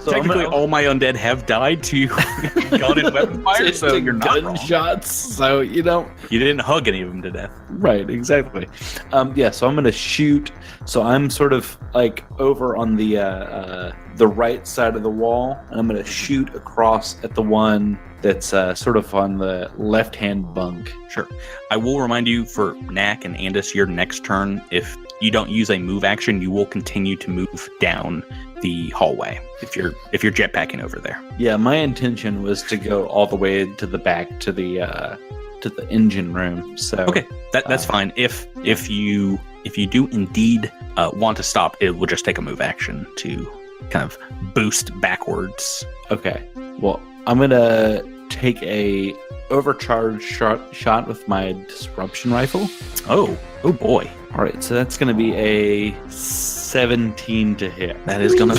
Speaker 3: So
Speaker 8: technically, all my undead have died to gun and weapon fire, so you're not wrong.
Speaker 3: Gunshots, so
Speaker 8: you didn't hug any of them to death.
Speaker 3: Right, exactly. So I'm going to shoot. So I'm sort of over on the right side of the wall, and I'm going to shoot across at the one that's sort of on the left-hand bunk.
Speaker 8: Sure. I will remind you for Knack and ANDIS, your next turn, if you don't use a move action, you will continue to move down the hallway if you're jetpacking over there.
Speaker 3: Yeah, my intention was to go all the way to the back to the engine room. So
Speaker 8: okay, that's fine. If you do indeed want to stop, it will just take a move action to kind of boost backwards.
Speaker 3: Okay. Well, I'm gonna take a overcharged shot with my disruption rifle.
Speaker 8: Oh boy.
Speaker 3: All right, so that's gonna be a 17 to hit.
Speaker 8: That's gonna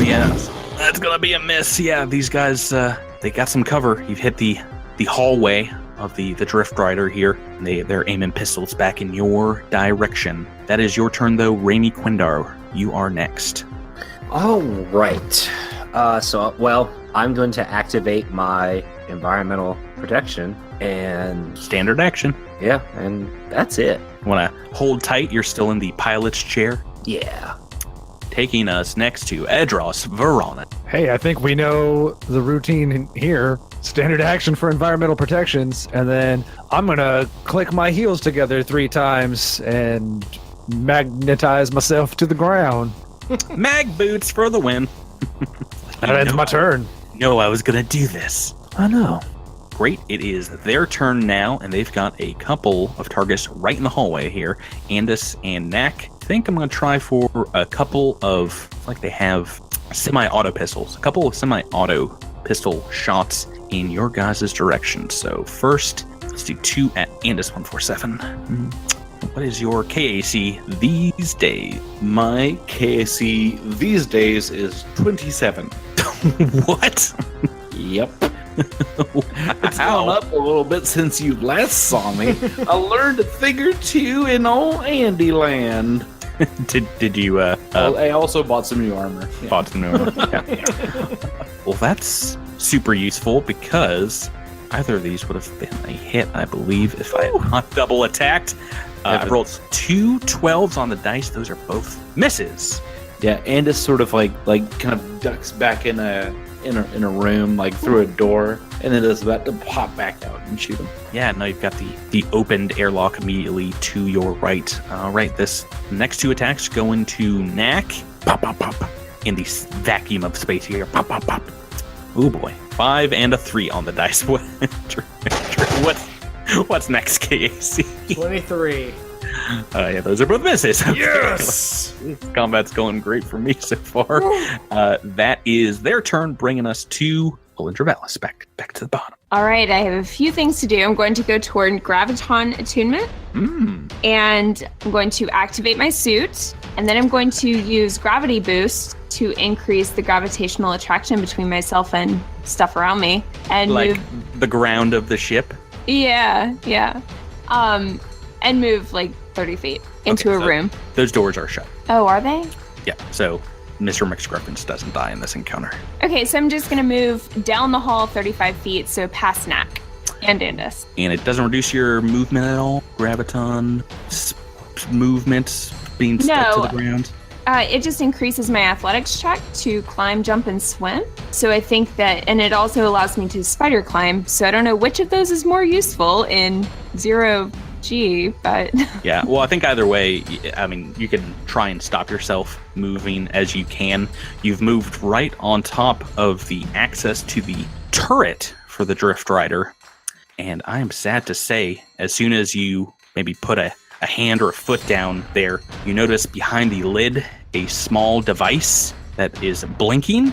Speaker 8: be a miss. Yeah, these guys they got some cover. You've hit the hallway of the Drift Rider here. They're aiming pistols back in your direction. That is your turn, though. Raimi Quindar, you are next.
Speaker 4: All right. I'm going to activate my environmental protection and
Speaker 8: Standard action.
Speaker 4: yeah, and that's it.
Speaker 8: Want to hold tight? You're still in the pilot's chair.
Speaker 4: Yeah.
Speaker 8: Taking us next to Edros Verona.
Speaker 6: Hey, I think we know the routine here. Standard action for environmental protections, and then I'm gonna click my heels together 3 times and magnetize myself to the ground.
Speaker 8: Mag boots for the win.
Speaker 6: That ends my turn.
Speaker 8: No, I was gonna do this.
Speaker 6: I know.
Speaker 8: Great. It is their turn now, and they've got a couple of targets right in the hallway here. Andis and Knack. I think I'm going to try for a couple of, like they have semi-auto pistols, a couple of semi-auto pistol shots in your guys' direction. So first, let's do 2 at Andis 147. What is your KAC these days?
Speaker 3: My KAC these days is 27.
Speaker 8: What?
Speaker 3: Yep. It's gone up a little bit since you last saw me. I learned a thing or two in old Andy land.
Speaker 8: Did you
Speaker 3: I also bought some new armor. Yeah.
Speaker 8: bought some new armor? Yeah. Well, that's super useful because either of these would have been a hit, I believe, if I had not double attacked. I rolled 2 12s on the dice. Those are both misses.
Speaker 3: Yeah, Andis sort of like kind of ducks back in a room, like through a door, and then is about to pop back out and shoot him.
Speaker 8: Yeah, now you've got the opened airlock immediately to your right. All right, this next 2 attacks go into Knack. Pop, pop, pop. In the vacuum of space here. Pop, pop, pop. Oh boy. 5 and a 3 on the dice. What's next, KAC?
Speaker 5: 23.
Speaker 8: Yeah, those are both misses. Okay.
Speaker 5: Yes!
Speaker 8: Combat's going great for me so far. That is their turn, bringing us to Alindra Vallis, back to the bottom.
Speaker 1: All right, I have a few things to do. I'm going to go toward Graviton Attunement, and I'm going to activate my suit, and then I'm going to use Gravity Boost to increase the gravitational attraction between myself and stuff around me. And
Speaker 8: Like
Speaker 1: move,
Speaker 8: the ground of the ship.
Speaker 1: yeah. And move like 30 feet into a room.
Speaker 8: Those doors are shut.
Speaker 1: Oh, are they?
Speaker 8: Yeah, so Mr. McScruffins doesn't die in this encounter.
Speaker 1: Okay, so I'm just going to move down the hall 35 feet, so past Knack and Andis.
Speaker 8: And it doesn't reduce your movement at all? Graviton movement being stuck to the ground?
Speaker 1: It just increases my athletics check to climb, jump, and swim. So I think that, and it also allows me to spider climb. So I don't know which of those is more useful in 0G, but...
Speaker 8: Yeah, well, I think either way, I mean, you can try and stop yourself moving as you can. You've moved right on top of the access to the turret for the Drift Rider. And I am sad to say, as soon as you maybe put a hand or a foot down there, you notice behind the lid a small device that is blinking,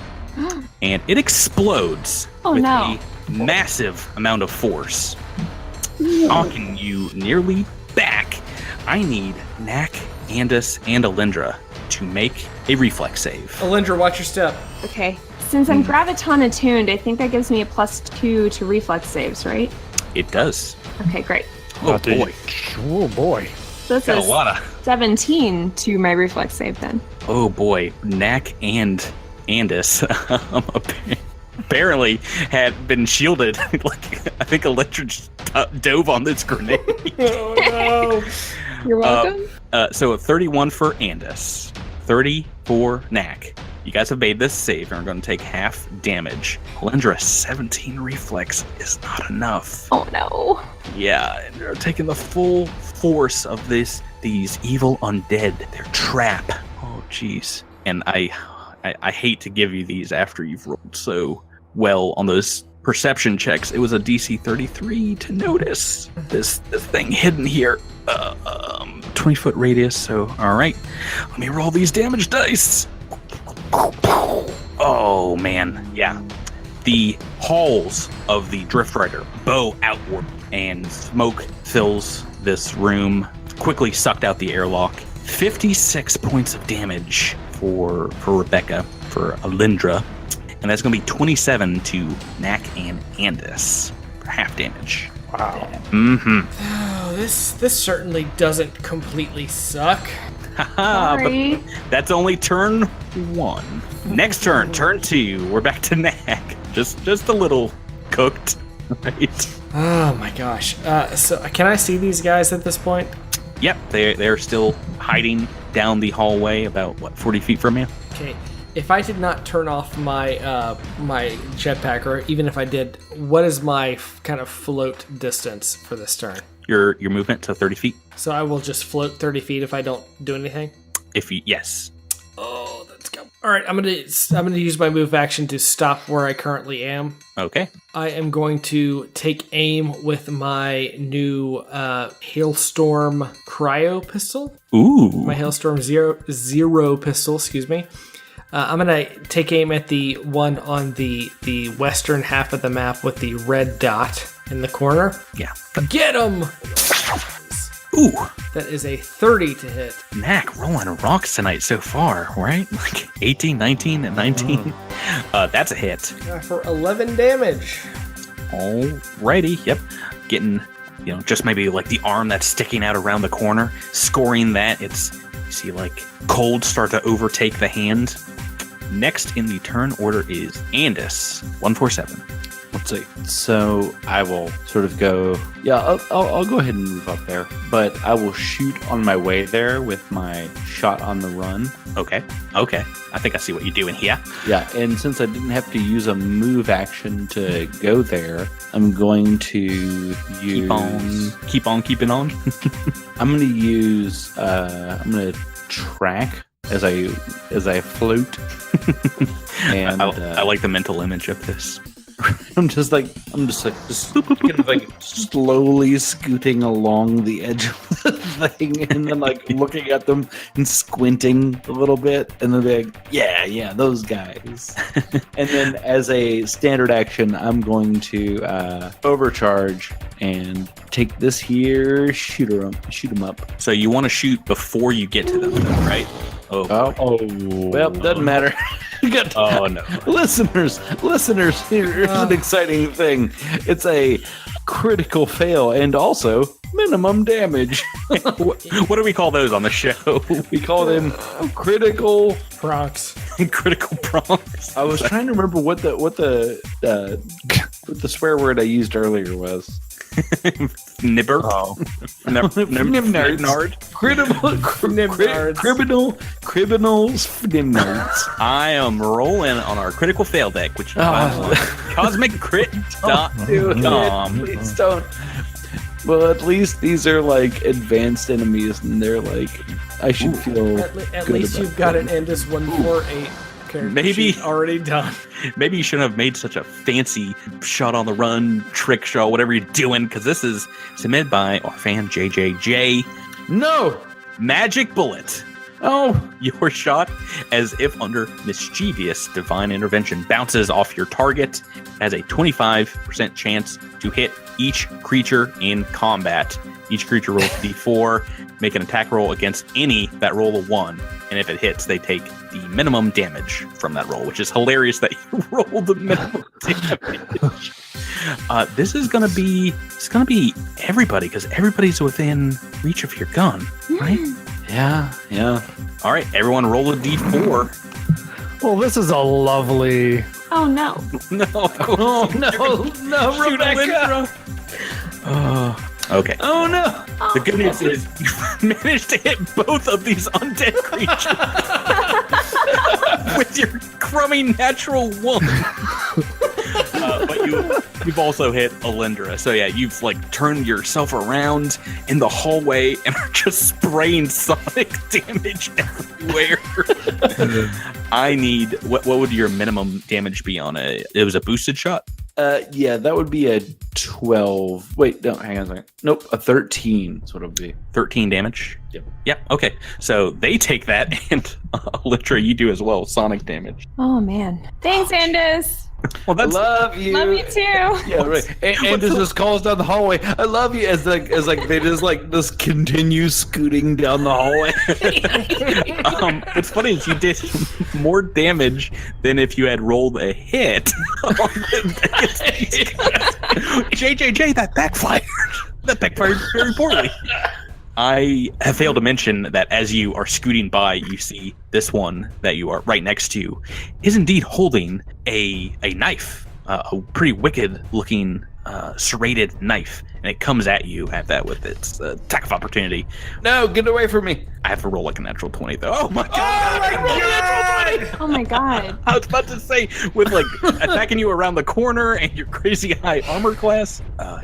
Speaker 8: and it explodes with a massive amount of force, knocking you nearly back. I need Knack, Andis, and Alindra to make a reflex save.
Speaker 5: Alindra, watch your step.
Speaker 1: Okay. Since I'm Graviton attuned, I think that gives me a +2 to reflex saves, right?
Speaker 8: It does.
Speaker 1: Okay, great.
Speaker 8: Oh boy.
Speaker 6: Oh boy.
Speaker 1: So this
Speaker 8: Got a
Speaker 1: is
Speaker 8: lot of...
Speaker 1: 17 to my reflex save then.
Speaker 8: Oh boy, Knack and Andis apparently had been shielded. Like, I think Electra just dove on this grenade.
Speaker 5: Oh no.
Speaker 1: You're welcome.
Speaker 8: So a 31 for Andis, 30 for Knack. You guys have made this save and are going to take half damage. Alindra, 17 reflex is not enough.
Speaker 1: Oh no.
Speaker 8: Yeah, and you're taking the full force of these evil undead. Their trap. Oh, jeez. And I hate to give you these after you've rolled so well on those perception checks. It was a DC 33 to notice this thing hidden here. 20-foot radius. So, all right. Let me roll these damage dice. Oh, man. Yeah. The halls of the Drift Rider bow outward, and smoke fills this room, quickly sucked out the airlock. 56 points of damage for Rebecca, for Alindra, and that's going to be 27 to Knack and Andis for half damage. Mm-hmm.
Speaker 5: Oh, this certainly doesn't completely suck.
Speaker 1: Sorry.
Speaker 8: But that's only turn 1. Next turn, turn 2. We're back to Nag. Just a little cooked, right?
Speaker 5: Oh my gosh. So can I see these guys at this point?
Speaker 8: Yep, they're still hiding down the hallway about, 40 feet from you?
Speaker 5: Okay. If I did not turn off my my jetpack, or even if I did, what is my kind of float distance for this turn?
Speaker 8: Your movement to 30 feet?
Speaker 5: So I will just float 30 feet if I don't do anything?
Speaker 8: Yes.
Speaker 5: Oh, let's go. All right, I'm gonna use my move action to stop where I currently am.
Speaker 8: Okay.
Speaker 5: I am going to take aim with my new Hailstorm Cryo pistol.
Speaker 8: Ooh.
Speaker 5: My Hailstorm Zero pistol, excuse me. I'm going to take aim at the one on the western half of the map with the red dot in the corner.
Speaker 8: Yeah.
Speaker 5: Get him!
Speaker 8: Ooh.
Speaker 5: That is a 30 to hit.
Speaker 8: Mac rolling rocks tonight so far, right? Like 18, 19, and 19. That's a hit.
Speaker 5: For 11 damage.
Speaker 8: Alrighty. Yep. Getting, just maybe like the arm that's sticking out around the corner. Scoring that, you see like cold start to overtake the hand. Next in the turn order is ANDIS, 147.
Speaker 3: Let's see. So I will sort of go. Yeah, I'll go ahead and move up there, but I will shoot on my way there with my shot on the run.
Speaker 8: Okay. I think I see what you're doing here.
Speaker 3: Yeah, and since I didn't have to use a move action to go there, I'm going to use.
Speaker 8: Keep on keeping on.
Speaker 3: I'm going to use. I'm going to track as I float. And
Speaker 8: I like the mental image of this.
Speaker 3: I'm just kind of like slowly scooting along the edge of the thing, and then like looking at them and squinting a little bit, and then they're like, yeah, those guys. And then as a standard action, I'm going to overcharge and take this here, shoot them up.
Speaker 8: So you want to shoot before you get to them, though, right?
Speaker 3: Well, doesn't matter.
Speaker 8: Oh no,
Speaker 3: listeners! Here's an exciting thing. It's a critical fail and also minimum damage.
Speaker 8: What do we call those on the show?
Speaker 3: We call them critical
Speaker 5: pronks.
Speaker 8: Critical pronks.
Speaker 3: I was trying to remember what the swear word I used earlier was.
Speaker 8: Nibber.
Speaker 3: Nimnard. Criminals. Nimnards.
Speaker 8: I am rolling on our critical fail deck, which is CosmicCrit.com.
Speaker 3: Please don't. Well, at least these are like advanced enemies, and they're like I should feel.
Speaker 5: At least you've got an ANDIS 148 character
Speaker 8: Maybe
Speaker 5: sheet already done.
Speaker 8: Maybe you shouldn't have made such a fancy shot on the run, trick shot, whatever you're doing, because this is submitted by our fan JJJ.
Speaker 3: No!
Speaker 8: Magic Bullet.
Speaker 3: Oh!
Speaker 8: Your shot, as if under mischievous divine intervention, bounces off your target, has a 25% chance to hit each creature in combat. Each creature rolls d4, make an attack roll against any that roll a 1, and if it hits, they take the minimum damage from that roll, which is hilarious that you roll the minimum damage. This is gonna be everybody, because everybody's within reach of your gun, right?
Speaker 3: Yeah.
Speaker 8: All right, everyone roll a d4.
Speaker 6: Well, this is a lovely.
Speaker 1: Oh no.
Speaker 8: No,
Speaker 3: Rebecca.
Speaker 8: Okay.
Speaker 3: Oh no.
Speaker 8: The good news is you managed to hit both of these undead creatures with your crummy natural 1. But you've also hit Alindra. So yeah, you've like turned yourself around in the hallway and are just spraying sonic damage everywhere. I need what would your minimum damage be on it was a boosted shot?
Speaker 3: Yeah, that would be a 12. Wait, no, hang on a second. Nope, a 13 is what it would be.
Speaker 8: 13 damage?
Speaker 3: Yep.
Speaker 8: Okay. So they take that, and Alindra, you do as well, sonic damage.
Speaker 1: Oh man. Thanks, ANDIS.
Speaker 8: Well, that's
Speaker 3: love you.
Speaker 1: Love you too.
Speaker 3: Yeah, right. And just calls down the hallway. I love you as they just continue scooting down the hallway.
Speaker 8: What's funny is you did more damage than if you had rolled a hit. JJJ, that backfired. That backfired very poorly. I have failed to mention that as you are scooting by, you see this one that you are right next to is indeed holding a knife, a pretty wicked-looking serrated knife, and it comes at you at that with its attack of opportunity.
Speaker 3: No, get away from me.
Speaker 8: I have to roll like a natural 20, though. Oh my god!
Speaker 1: Oh my god.
Speaker 8: I was about to say, with like attacking you around the corner and your crazy high armor class.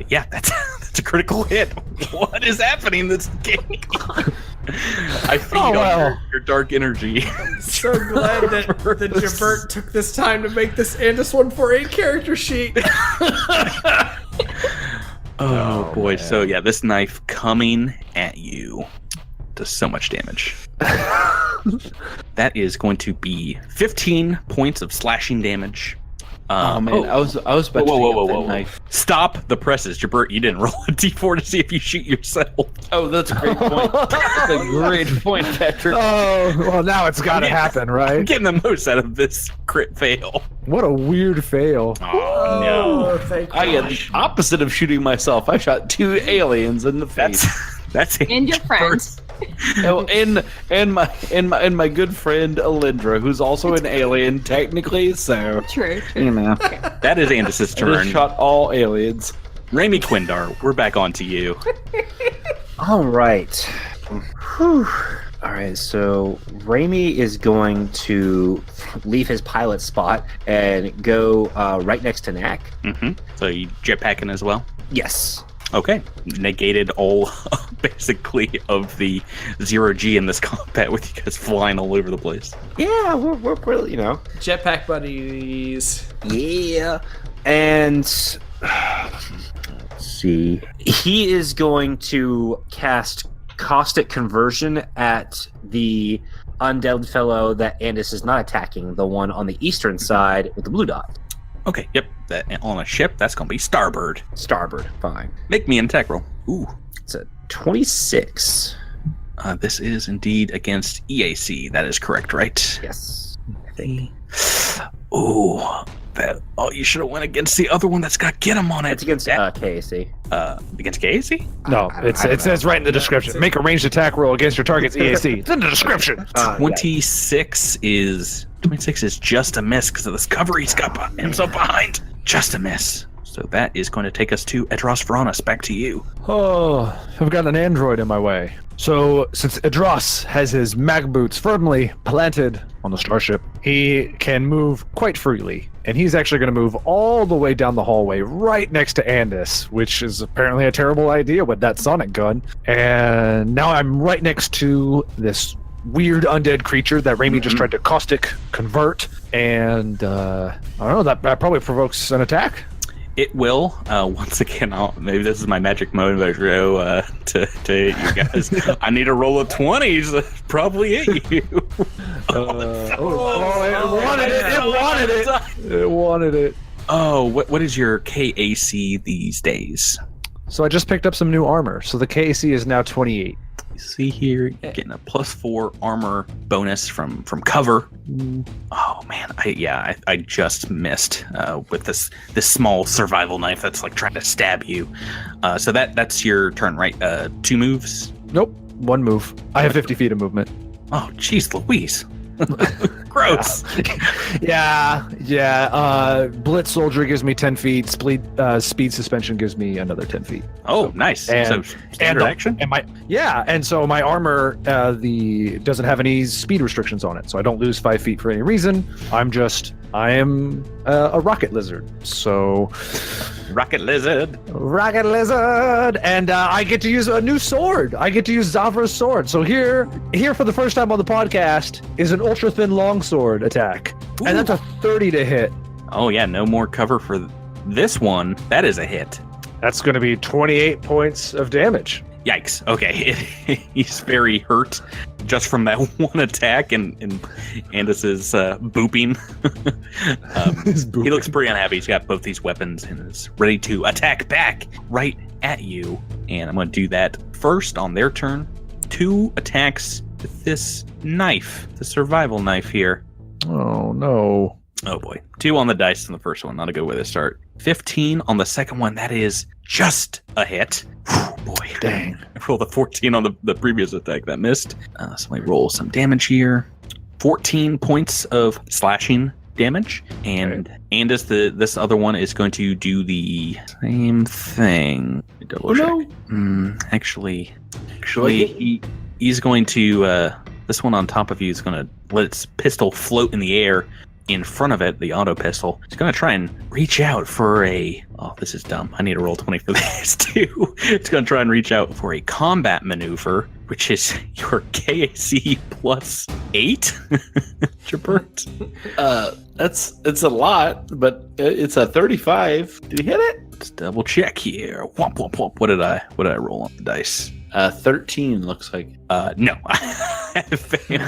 Speaker 8: Yeah, that's a critical hit. What is happening this game? I feed on your dark energy.
Speaker 5: So glad that Javert took this time to make this ANDIS 148 character sheet.
Speaker 8: Oh boy, man. So yeah, this knife coming at you does so much damage. That is going to be 15 points of slashing damage.
Speaker 3: I was about to knife.
Speaker 8: Stop the presses, Jabert. You didn't roll a d4 to see if you shoot yourself.
Speaker 3: Oh, that's a great point. That's a great point, Patrick.
Speaker 6: Oh, well, now it's got to happen, right?
Speaker 8: I'm getting the most out of this crit fail.
Speaker 6: What a weird fail.
Speaker 8: Oh, no.
Speaker 5: Thank
Speaker 3: I got the opposite of shooting myself. I shot 2 aliens in the face.
Speaker 8: That's
Speaker 1: and your friend.
Speaker 3: Oh, and my good friend Alindra, who's also an alien technically. So
Speaker 1: True.
Speaker 3: You know,
Speaker 8: that is Andis's turn.
Speaker 3: I just shot all aliens.
Speaker 8: Raimi Quindar, we're back on to you.
Speaker 4: All right. Whew. All right, so Raimi is going to leave his pilot spot and go right next to Knack.
Speaker 8: Mm-hmm. So you jetpacking as well?
Speaker 4: Yes.
Speaker 8: Okay. Negated all, basically, of the 0G in this combat with you guys flying all over the place.
Speaker 4: Yeah, we're you know.
Speaker 5: Jetpack buddies.
Speaker 4: Yeah. And let's see. He is going to cast Caustic Conversion at the undead fellow that Andis is not attacking, the one on the eastern side with the blue dot.
Speaker 8: Okay, yep. That on a ship, that's going to be Starboard.
Speaker 4: Starboard, fine.
Speaker 8: Make me an attack roll. Ooh.
Speaker 4: It's a 26.
Speaker 8: This is indeed against EAC. That is correct, right?
Speaker 4: Yes.
Speaker 8: Ooh. You should have went against the other one that's got Get 'em on it.
Speaker 4: It's against KAC.
Speaker 8: Against KAC?
Speaker 6: No, it says right in the description. Make a ranged attack roll against your target's EAC. It's in the description.
Speaker 8: 26 is just a miss because of this cover he's got himself behind. Just a miss. So that is going to take us to Edros Veronis. Back to you.
Speaker 6: Oh, I've got an android in my way. So, since Edros has his mag boots firmly planted on the starship, he can move quite freely. And he's actually going to move all the way down the hallway right next to Andis, which is apparently a terrible idea with that sonic gun. And now I'm right next to this weird undead creature that Raimi just tried to caustic convert. And, I don't know, that probably provokes an attack.
Speaker 8: It will. Once again, maybe this is my magic moment to hit you guys. I need a roll of 20s to probably hit you.
Speaker 6: It wanted it.
Speaker 8: Oh, what is your KAC these days?
Speaker 6: So I just picked up some new armor. So the KAC is now 28.
Speaker 8: You see here, you're getting a +4 armor bonus from cover. Oh man, I just missed with this small survival knife that's like trying to stab you. So that's your turn, right? 2 moves?
Speaker 6: Nope, 1 move. I have 50 feet of movement.
Speaker 8: Oh, jeez, Louise. Gross.
Speaker 6: Yeah. Blitz Soldier gives me 10 feet. Speed Suspension gives me another 10 feet.
Speaker 8: Oh, nice. So standard action?
Speaker 6: And so my armor doesn't have any speed restrictions on it, so I don't lose 5 feet for any reason. I am a rocket lizard. So
Speaker 8: Rocket Lizard.
Speaker 6: And I get to use a new sword. I get to use Zavra's sword. So here for the first time on the podcast is an ultra thin longsword attack. Ooh. And that's a 30 to hit.
Speaker 8: Oh yeah, no more cover for this one. That is a hit.
Speaker 6: That's going to be 28 points of damage.
Speaker 8: Yikes. Okay. He's very hurt just from that one attack, and Andis is booping. He looks pretty unhappy. He's got both these weapons and is ready to attack back right at you. And I'm going to do that first on their turn. 2 attacks with this knife, the survival knife here.
Speaker 6: Oh, no.
Speaker 8: Oh, boy. 2 on the dice on the first one. Not a good way to start. 15 on the second one. That is just a hit. Whew, boy.
Speaker 6: Dang.
Speaker 8: I rolled a 14 on the previous attack. That missed. So let me roll some damage here. 14 points of slashing damage. And Andis, this other one, is going to do the same thing. Double check. Actually, he's going to... this one on top of you is going to let its pistol float in the air in front of it, the auto pistol. It's going to try and reach out for a... Oh, this is dumb. I need to roll 20 for this, too. It's going to try and reach out for a combat maneuver, which is your KAC plus 8. Jabert.
Speaker 3: It's a lot, but it's a 35. Did he hit it?
Speaker 8: Let's double check here. Womp, womp, womp. What did I roll on the dice?
Speaker 3: 13 looks like.
Speaker 8: No. Okay.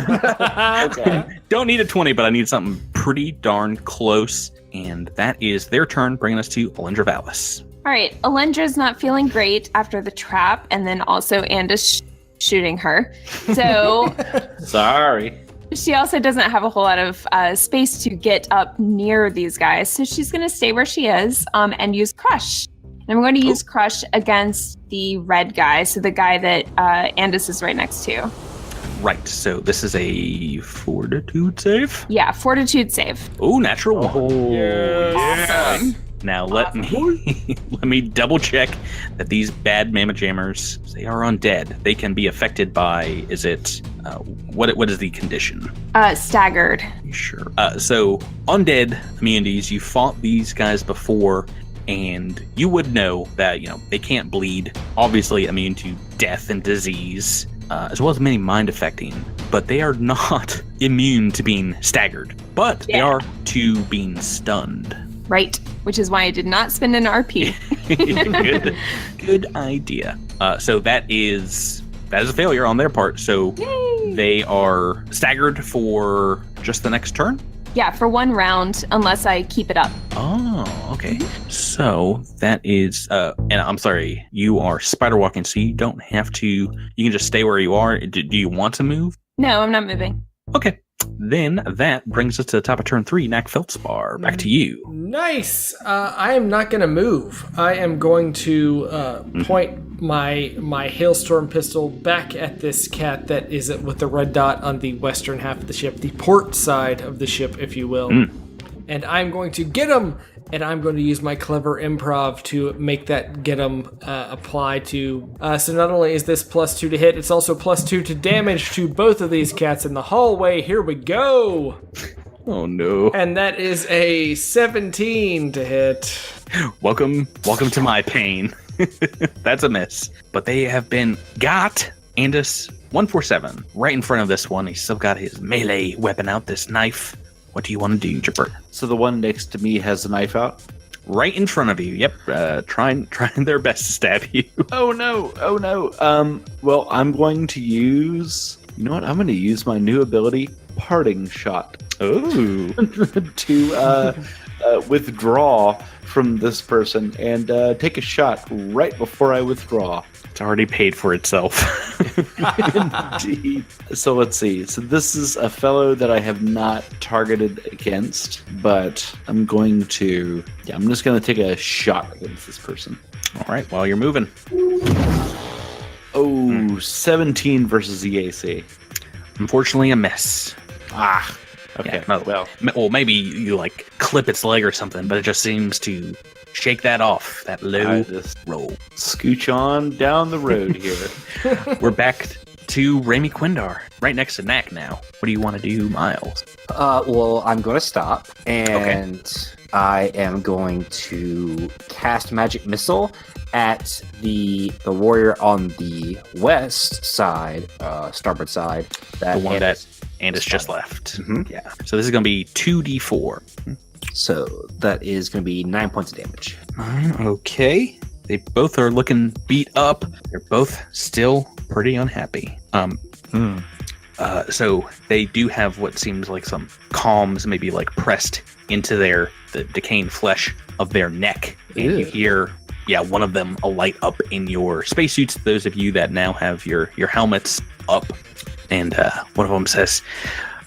Speaker 8: Don't need a 20, but I need something pretty darn close. And that is their turn, bringing us to Alendra Valis.
Speaker 1: All right, Alendra's not feeling great after the trap, and then also Andis shooting her. So
Speaker 3: Sorry.
Speaker 1: she also doesn't have a whole lot of space to get up near these guys. So she's going to stay where she is and use Crush. And I'm going to use Crush against the red guy, so the guy that Andis is right next to.
Speaker 8: Right, so this is a fortitude save?
Speaker 1: Yeah, fortitude save.
Speaker 8: Oh, natural one.
Speaker 6: Oh,
Speaker 1: Awesome.
Speaker 8: Now let me double check that these bad mammoth jammers, they are undead. They can be affected by, is it, what is the condition?
Speaker 1: Staggered.
Speaker 8: Sure. So undead immunities, you fought these guys before, and you would know that, they can't bleed, obviously immune to death and disease, as well as many mind affecting, but they are not immune to being staggered, but they are to being stunned.
Speaker 1: Right, which is why I did not spend an RP.
Speaker 8: Good idea. So that is a failure on their part. So
Speaker 1: Yay.
Speaker 8: They are staggered for just the next turn?
Speaker 1: Yeah, for 1 round, unless I keep it up.
Speaker 8: Oh, okay. So that is, and I'm sorry, you are spider walking, so you don't have to, you can just stay where you are. Do you want to move?
Speaker 1: No, I'm not moving.
Speaker 8: Okay. Then that brings us to the top of turn 3. Knack Feldspar, back to you.
Speaker 5: Nice. I am not going to move. I am going to point my hailstorm pistol back at this cat that is with the red dot on the western half of the ship, the port side of the ship, if you will. And I'm going to get him. And I'm going to use my clever improv to make that get him apply to... so not only is this +2 to hit, it's also +2 to damage to both of these cats in the hallway. Here we go.
Speaker 8: Oh, no.
Speaker 5: And that is a 17 to hit.
Speaker 8: Welcome to my pain. That's a miss. But they have been got. Andis, 147. Right in front of this one. He's still got his melee weapon out, this knife. What do you want to do, Jabber?
Speaker 3: So the one next to me has a knife out?
Speaker 8: Right in front of you. Yep. Trying their best to stab you.
Speaker 3: Oh no. Well, I'm going to use... You know what? I'm going to use my new ability, Parting Shot.
Speaker 8: Ooh.
Speaker 3: To withdraw from this person and take a shot right before I withdraw.
Speaker 8: It's already paid for itself.
Speaker 3: Indeed. So let's see. So this is a fellow that I have not targeted against, but I'm going to... Yeah, I'm just going to take a shot against this person.
Speaker 8: All right, while you're moving.
Speaker 3: 17 versus the AC.
Speaker 8: Unfortunately, a miss.
Speaker 3: Okay.
Speaker 8: Yeah, well, maybe you clip its leg or something, but it just seems to shake that off. That low roll.
Speaker 3: Scooch on down the road here.
Speaker 8: We're back to Raimi Quindar, right next to Knack now. What do you want to do, Miles?
Speaker 4: Well, I'm going to stop, and I am going to cast Magic Missile at the warrior on the west side, starboard side.
Speaker 8: The one that Andis just left. Mm-hmm. Yeah. So this is going to be 2d4.
Speaker 4: So that is going to be 9 points of damage.
Speaker 8: 9, okay. they both are looking beat up. They're both still pretty unhappy. So they do have what seems like some calms, maybe like pressed into the decaying flesh of their neck. And you hear, one of them a light up in your spacesuits. Those of you that now have your helmets up. And one of them says,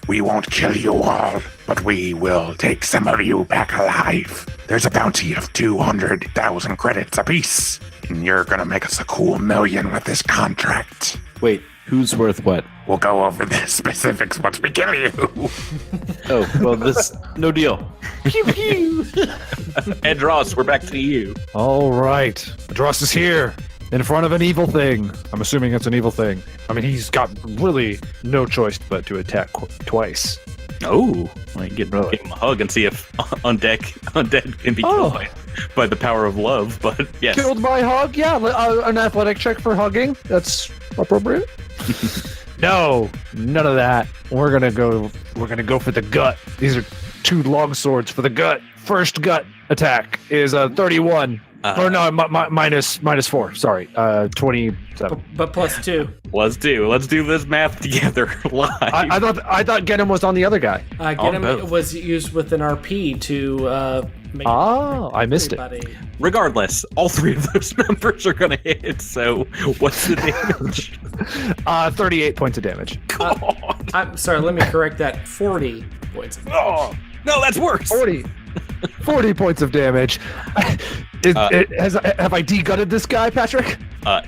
Speaker 2: We won't kill you all, but we will take some of you back alive. There's a bounty of 200,000 credits apiece, and you're gonna make us a cool $1 million with this contract.
Speaker 3: Wait, who's worth what?
Speaker 2: We'll go over the specifics once we kill you.
Speaker 3: Oh, well, this no deal.
Speaker 8: pew pew. And Ross, we're back to you.
Speaker 6: All right. Dross is here in front of an evil thing. I'm assuming it's an evil thing. I mean, he's got really no choice but to attack twice.
Speaker 8: Oh, like give him a hug and see if undead can be killed by the power of love. But yes,
Speaker 6: Killed by hug? Yeah, an athletic check for hugging. That's appropriate. No, none of that. We're gonna go for the gut. These are 2 long swords for the gut. First gut attack is 31. Minus 4. Sorry, 27.
Speaker 5: But +2.
Speaker 8: Let's do this math together live.
Speaker 6: I thought get him was on the other guy.
Speaker 5: Get him was used with an RP to make
Speaker 6: I missed
Speaker 5: everybody.
Speaker 6: it.
Speaker 8: Regardless, all 3 of those numbers are going to hit. So, what's the damage?
Speaker 6: 38 points of damage.
Speaker 5: I'm sorry. Let me correct that. 40 points of damage.
Speaker 8: Oh, no, that's worse.
Speaker 6: 40 points of damage. Have I de-gutted this guy, Patrick?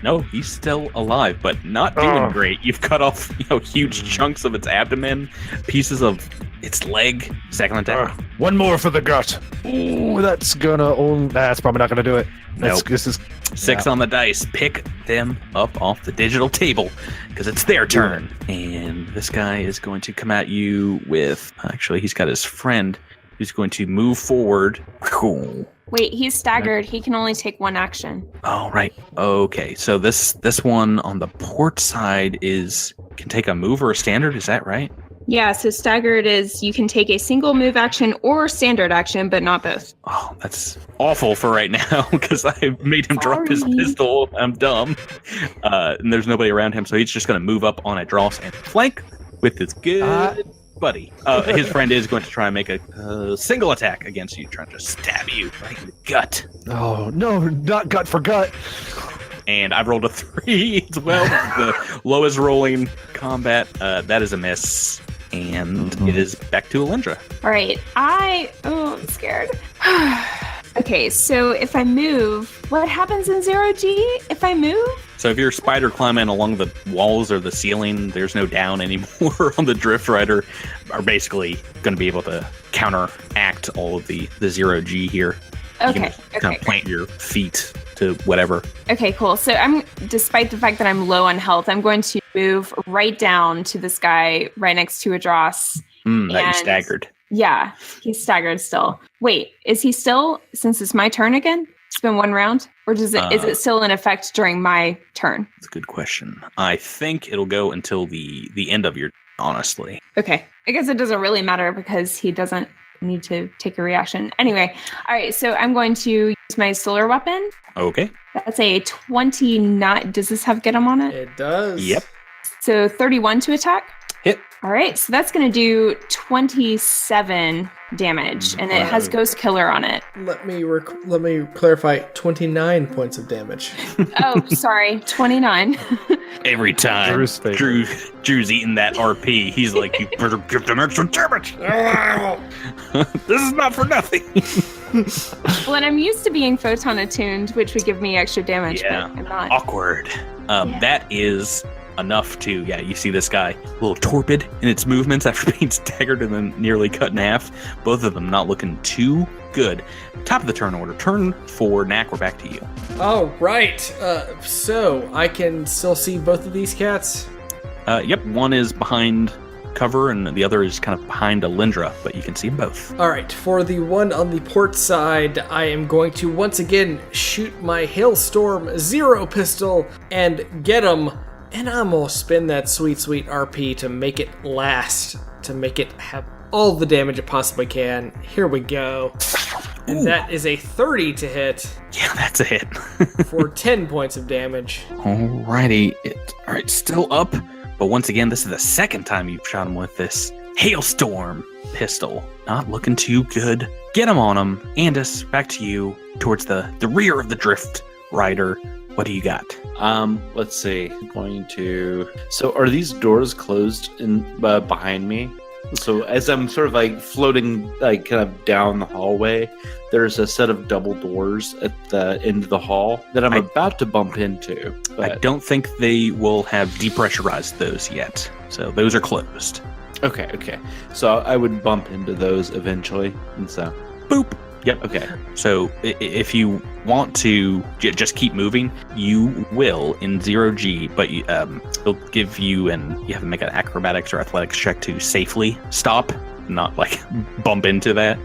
Speaker 8: No, he's still alive, but not doing great. You've cut off, huge chunks of its abdomen, pieces of its leg. Second attack.
Speaker 6: One more for the gut. Ooh, that's probably not gonna do it.
Speaker 8: Nope.
Speaker 6: This is
Speaker 8: 6 on the dice. Pick them up off the digital table because it's their turn. And this guy is going to come at you with. Actually, he's got his friend who's going to move forward.
Speaker 1: Wait, he's staggered. He can only take 1 action.
Speaker 8: Oh, right. Okay, so this one on the port side can take a move or a standard. Is that right?
Speaker 1: Yeah, so staggered is you can take a single move action or standard action, but not both.
Speaker 8: Oh, that's awful for right now because I made him drop his pistol. I'm dumb. And there's nobody around him, so he's just going to move up on a Dross and flank with his good buddy. His friend is going to try and make a single attack against you, trying to stab you right in the gut.
Speaker 6: Oh, no, not gut for gut.
Speaker 8: And I've rolled a 3 as well. The lowest rolling combat. That is a miss. And it is back to Alindra.
Speaker 1: All right. I'm scared. Okay, so if I move, what happens in 0G if I move?
Speaker 8: So if you're spider climbing along the walls or the ceiling, there's no down anymore on the Drift Rider, are basically going to be able to counteract all of the 0G here.
Speaker 1: Okay.
Speaker 8: You can kind of plant your feet to whatever.
Speaker 1: Okay, cool. So despite the fact that I'm low on health, I'm going to move right down to this guy right next to a Dross.
Speaker 8: That you staggered.
Speaker 1: Yeah, he's staggered still. Wait, is he still, since it's my turn again? It's been 1 round? Or is it still in effect during my turn?
Speaker 8: That's a good question. I think it'll go until the end of your, honestly.
Speaker 1: Okay. I guess it doesn't really matter because he doesn't need to take a reaction. Anyway, all right, so I'm going to use my solar weapon.
Speaker 8: Okay.
Speaker 1: That's a 29. Does this have get him on it?
Speaker 5: It does.
Speaker 8: Yep.
Speaker 1: So 31 to attack?
Speaker 8: Hit.
Speaker 1: All right, so that's going to do 27 damage, and it has Ghost Killer on it.
Speaker 5: Let me clarify. 29 points of damage.
Speaker 1: Oh, sorry, 29.
Speaker 8: Every time Drew's eating that RP, he's like, you better give them extra damage. This is not for nothing.
Speaker 1: Well, and I'm used to being photon attuned, which would give me extra damage, but I'm not.
Speaker 8: Awkward. That is enough to, you see this guy a little torpid in its movements after being staggered and then nearly cut in half. Both of them not looking too good. Top of the turn order. Turn for Knack. We're back to you.
Speaker 5: All right. So I can still see both of these cats?
Speaker 8: Yep. One is behind cover and the other is kind of behind Alindra, but you can see them both.
Speaker 5: All right. For the one on the port side, I am going to once again shoot my Hailstorm 0 pistol and get him. And I'm going to spin that sweet RP to make it last, to make it have all the damage it possibly can. Here we go. And that is a 30 to hit
Speaker 8: Yeah, that's a hit.
Speaker 5: for 10 points of damage.
Speaker 8: Alrighty. All right, still up. But once again, this is the second time you've shot him with this Hailstorm pistol. Not looking too good. Get him on him. Andis, back to you. Towards the rear of the Drift Rider. What do you got?
Speaker 3: Let's see. So are these doors closed in behind me? So as I'm sort of like floating like kind of down the hallway, there's a set of double doors at the end of the hall that I'm about to bump into.
Speaker 8: I don't think they will have depressurized those yet. So those are closed.
Speaker 3: Okay. So I would bump into those eventually, and so
Speaker 8: Boop.
Speaker 3: Yep. Okay.
Speaker 8: So if you want to just keep moving, you will in 0G, but it'll give you you have to make an acrobatics or athletics check to safely stop, not like bump into that.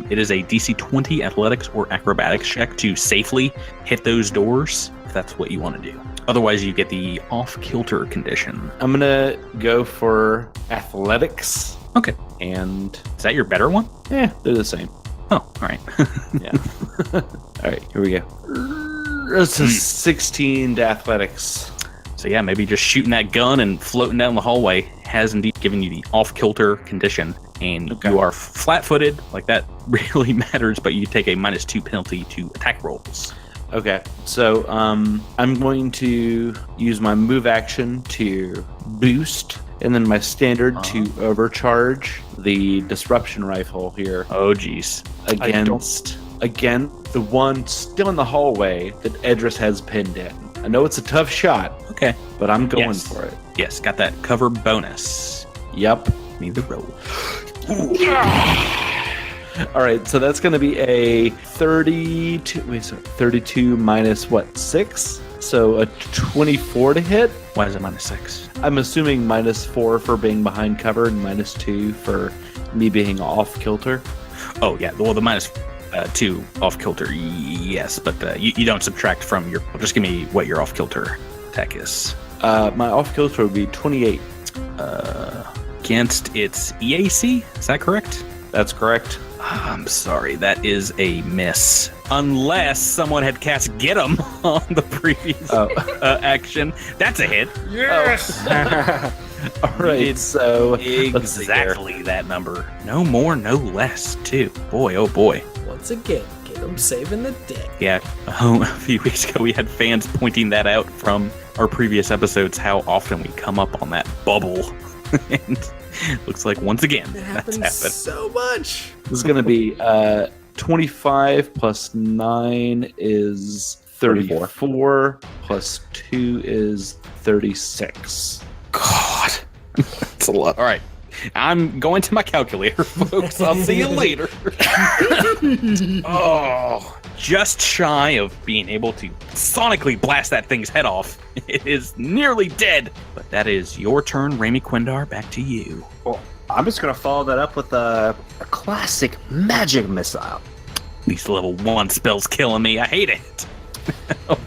Speaker 8: It is a DC 20 athletics or acrobatics check to safely hit those doors, if that's what you want to do. Otherwise, you get the off-kilter condition.
Speaker 3: I'm gonna go for athletics.
Speaker 8: Okay.
Speaker 3: And
Speaker 8: is that your better one?
Speaker 3: Yeah, they're the same.
Speaker 8: Oh, all right.
Speaker 3: Yeah. All right, here we go. It's a 16 to athletics.
Speaker 8: So yeah, maybe just shooting that gun and floating down the hallway has indeed given you the off-kilter condition, and you are flat-footed. Like that really matters, but you take a -2 penalty to attack rolls.
Speaker 3: Okay, so I'm going to use my move action to boost, and then my standard to overcharge the disruption rifle here.
Speaker 8: Oh, geez.
Speaker 3: Against the one still in the hallway that Edris has pinned in. I know it's a tough shot.
Speaker 8: Okay.
Speaker 3: But I'm going for it.
Speaker 8: Yes, got that cover bonus.
Speaker 3: Yep.
Speaker 8: Need the roll.
Speaker 3: All right, so that's going to be a 32 minus what, 6? So a 24 to hit.
Speaker 8: Why is it -6?
Speaker 3: I'm assuming -4 for being behind cover and -2 for me being off kilter.
Speaker 8: Oh, yeah. Well, the -2 off kilter, yes, but you don't subtract from your. Just give me what your off kilter attack is.
Speaker 3: My off kilter would be 28.
Speaker 8: Against its EAC, is that correct?
Speaker 3: That's correct.
Speaker 8: I'm sorry, that is a miss. Unless someone had cast Get 'em on the previous action. That's a hit.
Speaker 5: Yes!
Speaker 3: All right, so
Speaker 8: exactly that number. No more, no less, too. Boy, oh boy.
Speaker 5: Once again, get them saving the day.
Speaker 8: Yeah, a few weeks ago we had fans pointing that out from our previous episodes, how often we come up on that bubble. And looks like once again
Speaker 5: It
Speaker 8: that's
Speaker 5: happens
Speaker 8: happened.
Speaker 5: so much.
Speaker 3: This is going to be 25 plus 9 is 34 plus 2 is 36.
Speaker 8: God, that's a lot. All right, I'm going to my calculator, folks. I'll see you later. Oh, just shy of being able to sonically blast that thing's head off. It is nearly dead. But that is your turn, Raimi Quindar. Back to you.
Speaker 4: Well, I'm just going to follow that up with a classic magic missile.
Speaker 8: These level 1 spells killing me. I hate it.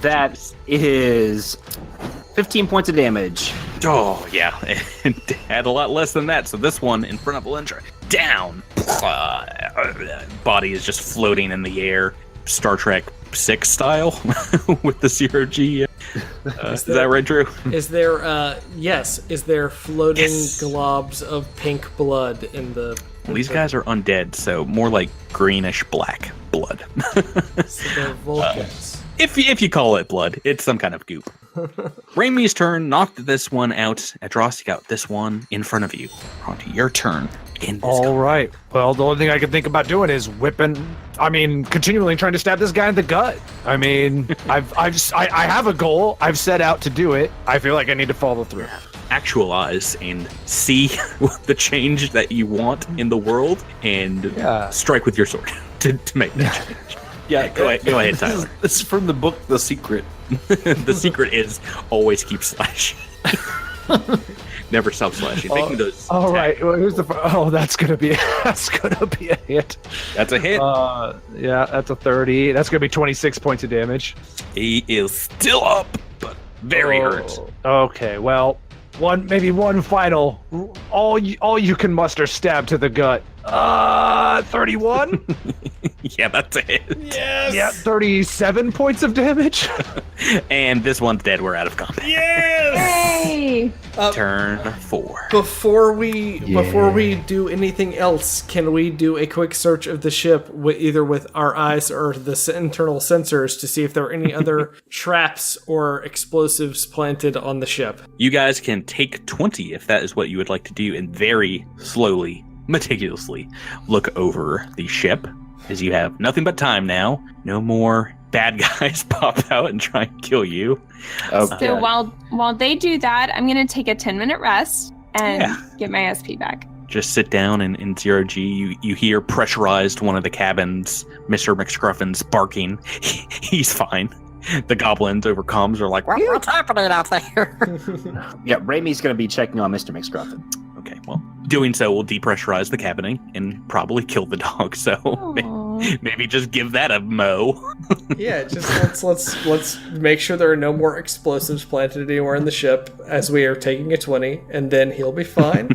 Speaker 4: That is 15 points of damage.
Speaker 8: Oh, yeah. It had a lot less than that. So this one in front of Valendra. Down. Body is just floating in the air. Star Trek 6 style with the 0G. Is that right, Drew?
Speaker 5: Is there, yes, is there floating globs of pink blood in the...
Speaker 8: Well, these guys are undead, so more like greenish black blood.
Speaker 5: So they're Vulcans.
Speaker 8: If you call it blood, it's some kind of goop. Raimi's turn, knocked this one out. Adros, you got this one in front of you. On to your turn.
Speaker 6: All right. Well, the only thing I can think about doing is continually trying to stab this guy in the gut. I mean, I have a goal. I've set out to do it. I feel like I need to follow through.
Speaker 8: Actualize and see the change that you want in the world and strike with your sword to make that change.
Speaker 3: Yeah,
Speaker 8: go ahead, Tyler.
Speaker 3: This is from the book The Secret.
Speaker 8: The secret is always keep slashing. Never stop slashing. Making those.
Speaker 6: All right. Well, here's the. Oh, that's gonna be a hit.
Speaker 8: That's a hit.
Speaker 6: Yeah, that's a 30. That's gonna be 26 points of damage.
Speaker 8: He is still up, but very hurt.
Speaker 6: Okay. Well, one final. All you can muster stab to the gut. 31.
Speaker 8: Yeah, that's it.
Speaker 5: Yes.
Speaker 6: Yeah, 37 points of damage.
Speaker 8: And this one's dead. We're out of combat.
Speaker 5: Yes.
Speaker 1: Hey!
Speaker 8: Turn 4.
Speaker 5: Before we do anything else, can we do a quick search of the ship, either with our eyes or the internal sensors, to see if there are any other traps or explosives planted on the ship?
Speaker 8: You guys can take 20 if that is what you would like to do, and very slowly, meticulously look over the ship, as you have nothing but time now. No more bad guys pop out and try and kill you.
Speaker 3: Okay.
Speaker 1: So while they do that, I'm going to take a 10-minute rest and get my SP back.
Speaker 8: Just sit down in 0G. You hear pressurized one of the cabins, Mr. McScruffin's barking. He's fine. The goblins over comms are like,
Speaker 9: What's happening out there?
Speaker 4: Yeah, Raimi's going to be checking on Mr. McScruffin.
Speaker 8: okay, well, doing so will depressurize the cabinet and probably kill the dog. So maybe just give that a mow.
Speaker 5: Yeah, just let's make sure there are no more explosives planted anywhere in the ship as we are taking a 20, and then he'll be fine,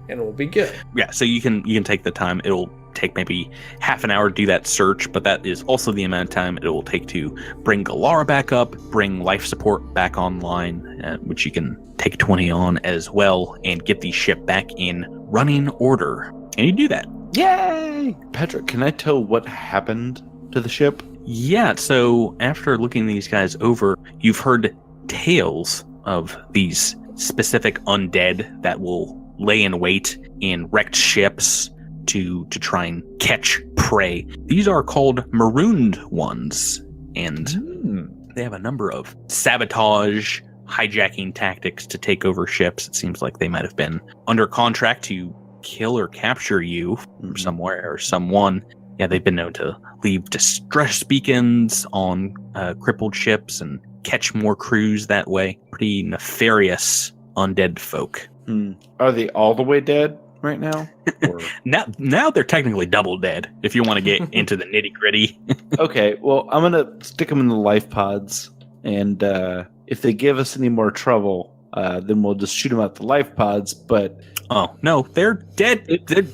Speaker 5: and we'll be good.
Speaker 8: Yeah, so you can take the time. It'll take maybe half an hour to do that search, but that is also the amount of time it will take to bring Galara back up, bring life support back online, which you can take 20 on as well, and get the ship back in running order. And you do that.
Speaker 3: Yay! Patrick, can I tell what happened to the ship?
Speaker 8: Yeah, so after looking these guys over, you've heard tales of these specific undead that will lay in wait in wrecked ships to try and catch prey. These are called marooned ones, and they have a number of sabotage, hijacking tactics to take over ships. It seems like they might have been under contract to kill or capture you from somewhere or someone. Yeah, they've been known to leave distress beacons on crippled ships and catch more crews that way. Pretty nefarious undead folk.
Speaker 3: Are they all the way dead right now? Or?
Speaker 8: Now they're technically double dead, if you want to get into the nitty gritty.
Speaker 3: Okay, well, I'm going to stick them in the life pods, and if they give us any more trouble, then we'll just shoot them out the life pods, but...
Speaker 8: Oh, no, they're dead.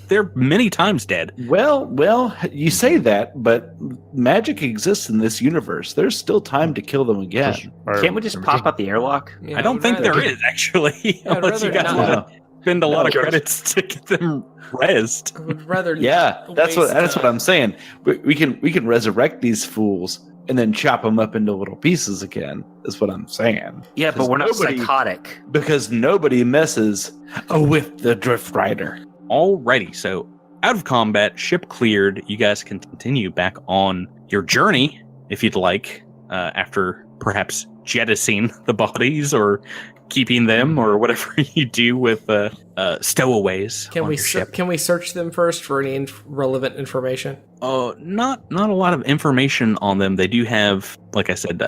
Speaker 8: They're many times dead.
Speaker 3: Well, you say that, but magic exists in this universe. There's still time to kill them again.
Speaker 4: Can't we just pop out the airlock?
Speaker 5: Yeah,
Speaker 8: I don't think there is, actually.
Speaker 5: I'd
Speaker 8: Unless you
Speaker 5: rather
Speaker 8: guys
Speaker 5: not.
Speaker 8: want to spend a lot of credits to get them rezzed.
Speaker 5: I would rather
Speaker 3: Yeah, that's
Speaker 5: waste
Speaker 3: what I'm saying. We can resurrect these fools and then chop them up into little pieces again, is what I'm saying.
Speaker 4: Yeah, but we're not psychotic.
Speaker 3: Because nobody messes with the Drift Rider.
Speaker 8: Alrighty, so out of combat, ship cleared. You guys can continue back on your journey, if you'd like, after perhaps jettisoning the bodies or keeping them or whatever you do with stowaways.
Speaker 5: Can
Speaker 8: on
Speaker 5: we
Speaker 8: your ship.
Speaker 5: can we search them first for any relevant information?
Speaker 8: Not a lot of information on them. They do have, like I said,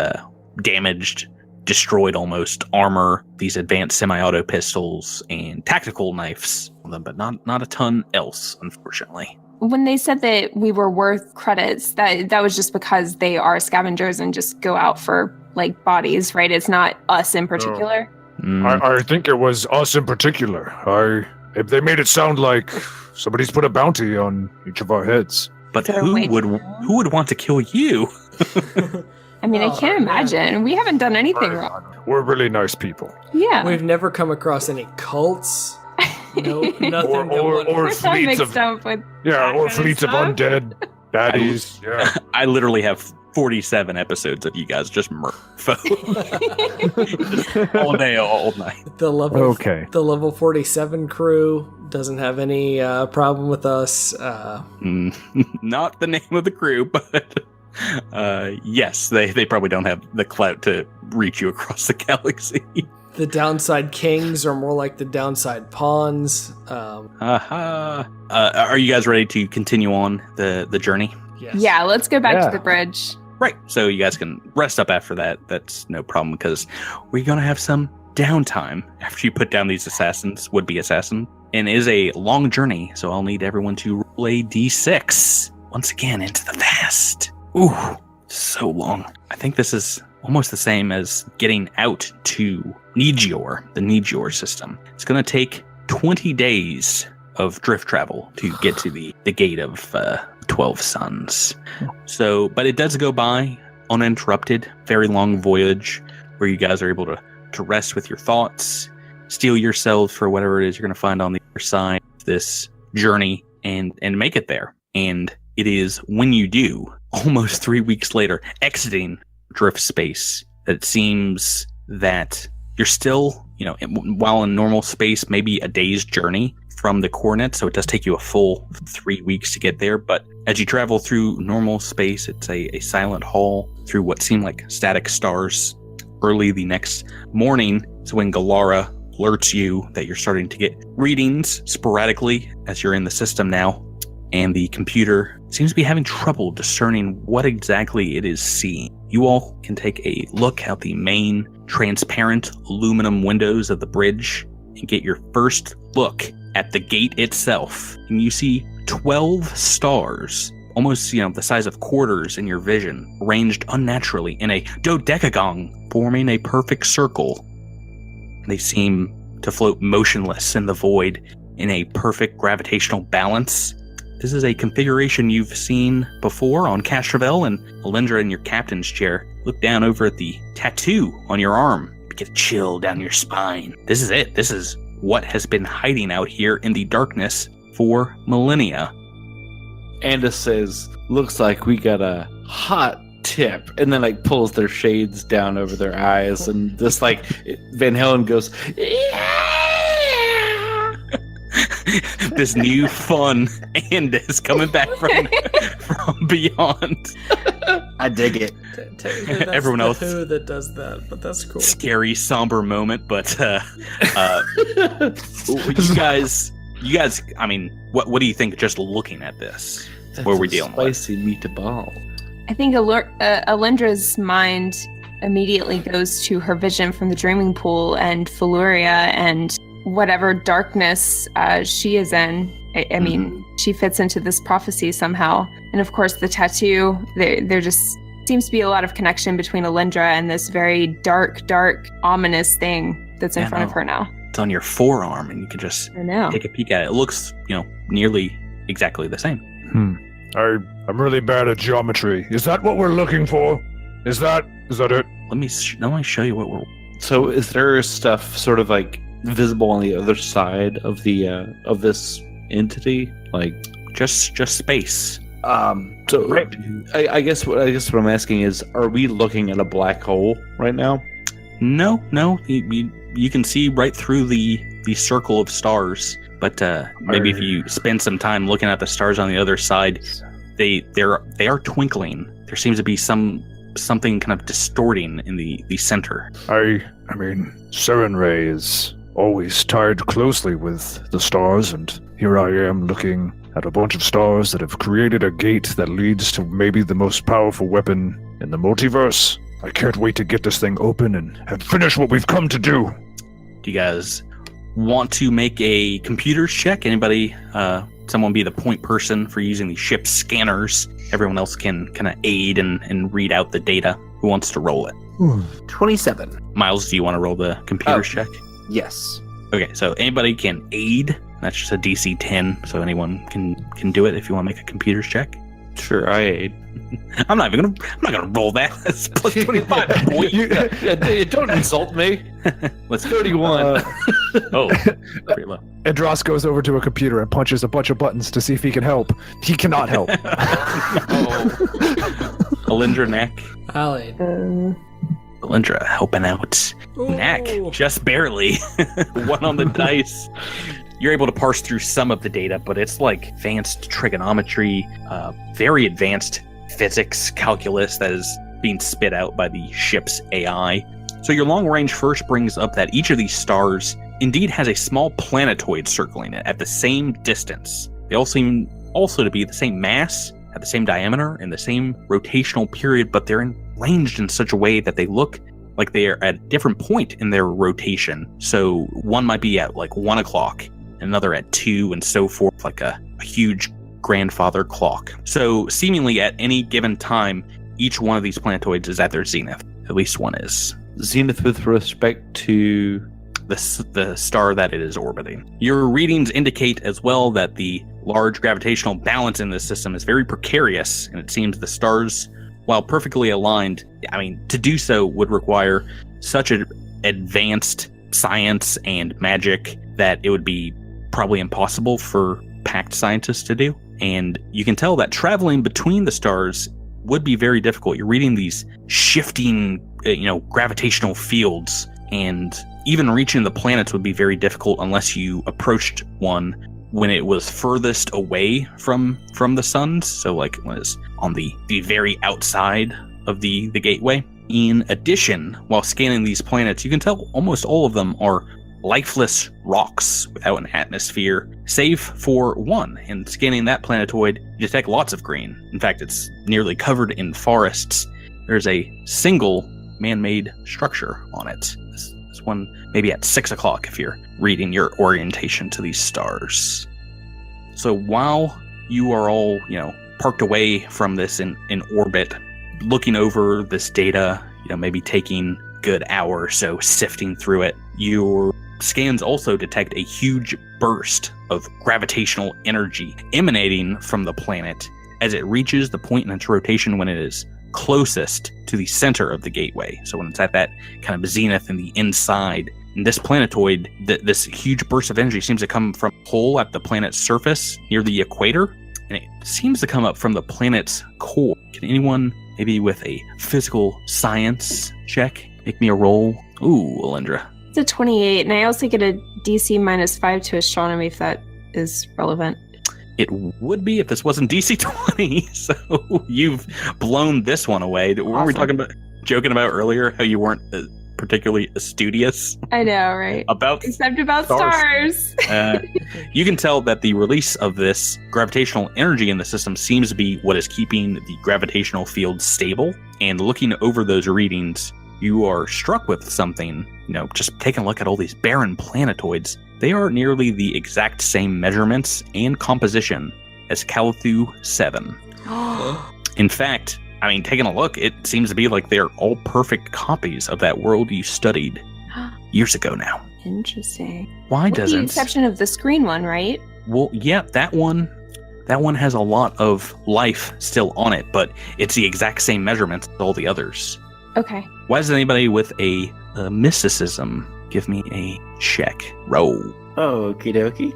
Speaker 8: damaged, destroyed almost armor, these advanced semi-auto pistols, and tactical knives on them, but not a ton else, unfortunately.
Speaker 1: When they said that we were worth credits, that was just because they are scavengers and just go out for like bodies, right? It's not us in particular.
Speaker 2: I think it was us in particular. If they made it sound like somebody's put a bounty on each of our heads.
Speaker 8: But
Speaker 1: They're
Speaker 8: who
Speaker 1: waiting.
Speaker 8: would want to kill you?
Speaker 1: I mean, I can't imagine. We haven't done anything wrong.
Speaker 2: We're really nice people.
Speaker 1: Yeah.
Speaker 5: We've never come across any cults. No, nothing. that would-
Speaker 2: or
Speaker 1: We're so
Speaker 2: fleets
Speaker 1: mixed
Speaker 2: of
Speaker 1: up with
Speaker 2: or
Speaker 1: that kind
Speaker 2: fleets of
Speaker 1: stuff.
Speaker 2: undead baddies. Yeah.
Speaker 8: I literally have 47 episodes of you guys just folk. All day, all night.
Speaker 5: The level
Speaker 6: Okay.
Speaker 5: the level 47 crew doesn't have any problem with us.
Speaker 8: Not the name of the crew, but yes, they probably don't have the clout to reach you across the galaxy.
Speaker 5: The downside kings are more like the downside pawns.
Speaker 8: Are you guys ready to continue on the journey?
Speaker 5: Yes.
Speaker 1: Yeah, let's go back
Speaker 6: Yeah.
Speaker 1: to the bridge.
Speaker 8: Right. So you guys can rest up after that. That's no problem because we're going to have some downtime after you put down these would-be assassin. And it is a long journey, so I'll need everyone to roll a d6 once again into the vast. Ooh, so long. I think this is almost the same as getting out to Negior, the Negior system. It's going to take 20 days of drift travel to get to the gate of 12 suns. So, but it does go by uninterrupted. Very long voyage where you guys are able to rest with your thoughts, steel yourselves for whatever it is you're going to find on the other side of this journey, and make it there. And it is when you do, almost 3 weeks later, exiting drift space, that it seems that you're still, while in normal space, maybe a day's journey from the coordinates, so it does take you a full 3 weeks to get there. But as you travel through normal space, it's a silent hall through what seem like static stars. Early the next morning is when Galara alerts you that you're starting to get readings sporadically as you're in the system now, and the computer seems to be having trouble discerning what exactly it is seeing. You all can take a look out the main transparent aluminum windows of the bridge and get your first look at the gate itself. And you see 12 stars, almost, the size of quarters in your vision, arranged unnaturally in a dodecagon, forming a perfect circle. They seem to float motionless in the void in a perfect gravitational balance. This is a configuration you've seen before on Castrovel, and Alindra in your captain's chair. Look down over at the tattoo on your arm. Get a chill down your spine. This is it. This is what has been hiding out here in the darkness for millennia.
Speaker 3: Andis says, looks like we got a hot tip, and then pulls their shades down over their eyes, and just Van Halen goes, yeah!
Speaker 8: This new fun Andis coming back from beyond.
Speaker 4: I dig it.
Speaker 8: Everyone else,
Speaker 5: Who that does that, but that's cool.
Speaker 8: Scary, somber moment, but you guys. I mean, what do you think? Just looking at this, what we're dealing with?
Speaker 3: Spicy meatball.
Speaker 1: I think Alindra's mind immediately goes to her vision from the dreaming pool and Feluria and whatever darkness she is in. I mean, she fits into this prophecy somehow. And of course, the tattoo, there just seems to be a lot of connection between Alindra and this very dark, ominous thing that's in front of her now.
Speaker 8: It's on your forearm, and you can just take a peek at it. It looks, nearly exactly the same.
Speaker 6: I'm really bad at geometry. Is that what we're looking for? Is that it?
Speaker 8: Let me show you what we're...
Speaker 3: So is there stuff sort of visible on the other side of the of this entity?
Speaker 8: Just space.
Speaker 3: So right. I guess what I'm asking is, are we looking at a black hole right now?
Speaker 8: No. You can see right through the circle of stars, but maybe if you spend some time looking at the stars on the other side, they are twinkling. There seems to be something kind of distorting in the center.
Speaker 6: I mean, Serenray is always tied closely with the stars, and here I am looking at a bunch of stars that have created a gate that leads to maybe the most powerful weapon in the multiverse. I can't wait to get this thing open and finish what we've come to do.
Speaker 8: Do you guys want to make a computers check? Anybody, someone be the point person for using the ship's scanners. Everyone else can kind of aid and read out the data. Who wants to roll it?
Speaker 4: 27.
Speaker 8: Miles, do you want to roll the computers check?
Speaker 4: Yes.
Speaker 8: Okay, so anybody can aid. That's just a DC 10, so anyone can do it if you want to make a computers check.
Speaker 3: Sure, I aid.
Speaker 8: I'm not gonna roll that. That's plus 25.
Speaker 3: Don't insult me.
Speaker 8: Let's
Speaker 3: 31.
Speaker 8: Pretty low.
Speaker 6: Andros goes over to a computer and punches a bunch of buttons to see if he can help. He cannot help.
Speaker 8: Alindra, Knack.
Speaker 5: I'll aid.
Speaker 8: Alindra helping out.
Speaker 5: Ooh.
Speaker 8: Knack, just barely. 1 on the dice. You're able to parse through some of the data, but it's advanced trigonometry, very advanced physics, calculus that is being spit out by the ship's AI. So your long range first brings up that each of these stars indeed has a small planetoid circling it at the same distance. They all seem also to be the same mass, at the same diameter, and the same rotational period, but they're arranged in such a way that they look like they are at a different point in their rotation. So one might be at 1 o'clock, another at 2, and so forth, like a huge grandfather clock. So seemingly at any given time, each one of these planetoids is at their zenith. At least one is.
Speaker 3: Zenith with respect to
Speaker 8: the star that it is orbiting. Your readings indicate as well that the large gravitational balance in this system is very precarious, and it seems the stars, while perfectly aligned, I mean, to do so would require such an advanced science and magic that it would be probably impossible for packed scientists to do. And you can tell that traveling between the stars would be very difficult. You're reading these shifting, gravitational fields, and even reaching the planets would be very difficult unless you approached one when it was furthest away from the suns. So like when it's on the very outside of the gateway. In addition, while scanning these planets, you can tell almost all of them are lifeless rocks without an atmosphere, save for one. In scanning that planetoid, you detect lots of green. In fact, it's nearly covered in forests. There's a single man-made structure on it. This one maybe at 6 o'clock if you're reading your orientation to these stars. So while you are all, parked away from this in orbit, looking over this data, maybe taking a good hour or so sifting through it, your scans also detect a huge burst of gravitational energy emanating from the planet as it reaches the point in its rotation when it is closest to the center of the gateway. So when it's at that kind of zenith in the inside, and this planetoid, this huge burst of energy seems to come from a hole at the planet's surface near the equator, and it seems to come up from the planet's core. Can anyone, maybe with a physical science check, make me a roll? Ooh, Alindra.
Speaker 1: It's a 28, and I also get a DC -5 to astronomy if that is relevant.
Speaker 8: It would be if this wasn't DC 20, so you've blown this one away. Weren't we joking about earlier how you weren't particularly studious?
Speaker 1: I know, right? Except about stars.
Speaker 8: You can tell that the release of this gravitational energy in the system seems to be what is keeping the gravitational field stable. And looking over those readings, you are struck with something, just taking a look at all these barren planetoids. They are nearly the exact same measurements and composition as Calithu 7. In fact, taking a look, it seems to be like they're all perfect copies of that world you studied years ago now.
Speaker 1: Interesting.
Speaker 8: Why
Speaker 1: With
Speaker 8: doesn't...
Speaker 1: the exception of the screen one, right?
Speaker 8: Well, yeah, that one has a lot of life still on it, but it's the exact same measurements as all the others.
Speaker 1: Okay.
Speaker 8: Why does anybody with a mysticism give me a check roll?
Speaker 4: Okie dokie.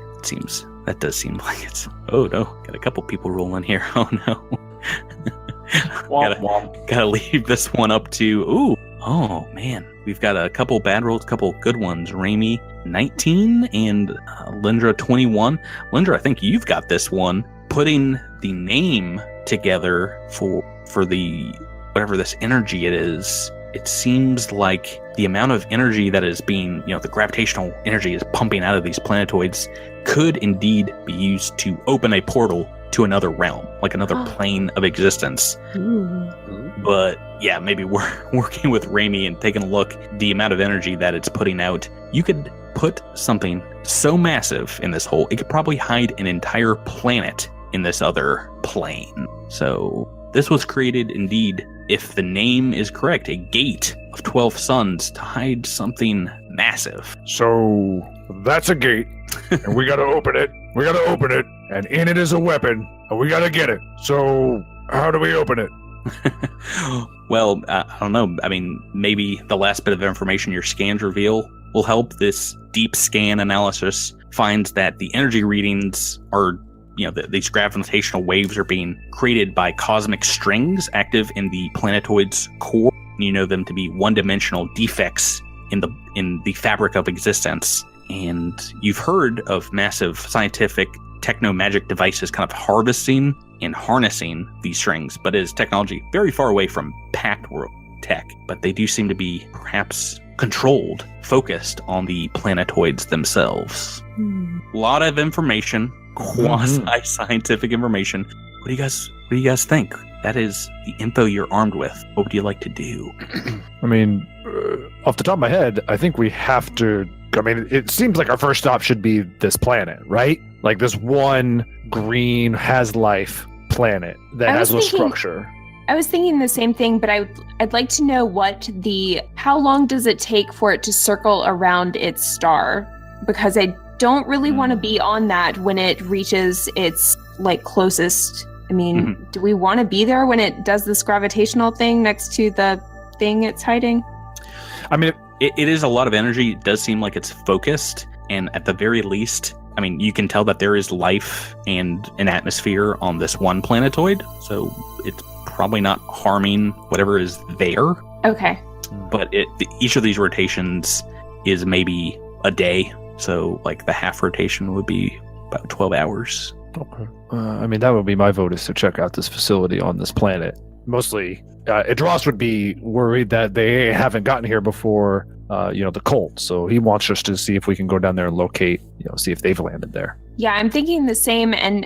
Speaker 8: That does seem like it's... Oh no, got a couple people rolling here. Oh no. Gotta leave this one up to... Ooh. Oh man. We've got a couple bad rolls, a couple good ones. Raimi 19 and Lindra 21. Lindra, I think you've got this one. Putting the name together for the... whatever this energy it is, it seems like the amount of energy that is being, the gravitational energy is pumping out of these planetoids could indeed be used to open a portal to another realm, like another plane of existence.
Speaker 1: Ooh.
Speaker 8: But yeah, maybe we're working with Raimi and taking a look, the amount of energy that it's putting out. You could put something so massive in this hole, it could probably hide an entire planet in this other plane. So this was created, indeed, if the name is correct, a gate of 12 suns to hide something massive.
Speaker 2: So that's a gate, and we gotta open it. We gotta open it, and in it is a weapon, and we gotta get it. So how do we open it?
Speaker 8: Well, I don't know. Maybe the last bit of information your scans reveal will help. This deep scan analysis finds that the energy readings are... these gravitational waves are being created by cosmic strings active in the planetoid's core. You know them to be one-dimensional defects in the fabric of existence. And you've heard of massive scientific techno-magic devices kind of harvesting and harnessing these strings, but it is technology very far away from packed world tech. But they do seem to be perhaps controlled, focused on the planetoids themselves. A lot of information. Quasi-scientific information. What do you guys think? That is the info you're armed with. What would you like to do?
Speaker 6: Off the top of my head, I think we have to... it seems like our first stop should be this planet, right? Like this one green, has life planet that has no structure.
Speaker 1: I was thinking the same thing, but I'd like to know how long does it take for it to circle around its star? Because I don't really want to be on that when it reaches its like closest. I mean, do we want to be there when it does this gravitational thing next to the thing it's hiding?
Speaker 8: I mean, it is a lot of energy. It does seem like it's focused, and at the very least, I mean, you can tell that there is life and an atmosphere on this one planetoid, so it's probably not harming whatever is there.
Speaker 1: Okay.
Speaker 8: But each of these rotations is maybe a day, so like the half rotation would be about 12 hours.
Speaker 6: Okay. I mean, that would be my vote, is to check out this facility on this planet. Mostly, Idros would be worried that they haven't gotten here before, the cult. So he wants us to see if we can go down there and locate, see if they've landed there.
Speaker 1: Yeah, I'm thinking the same, and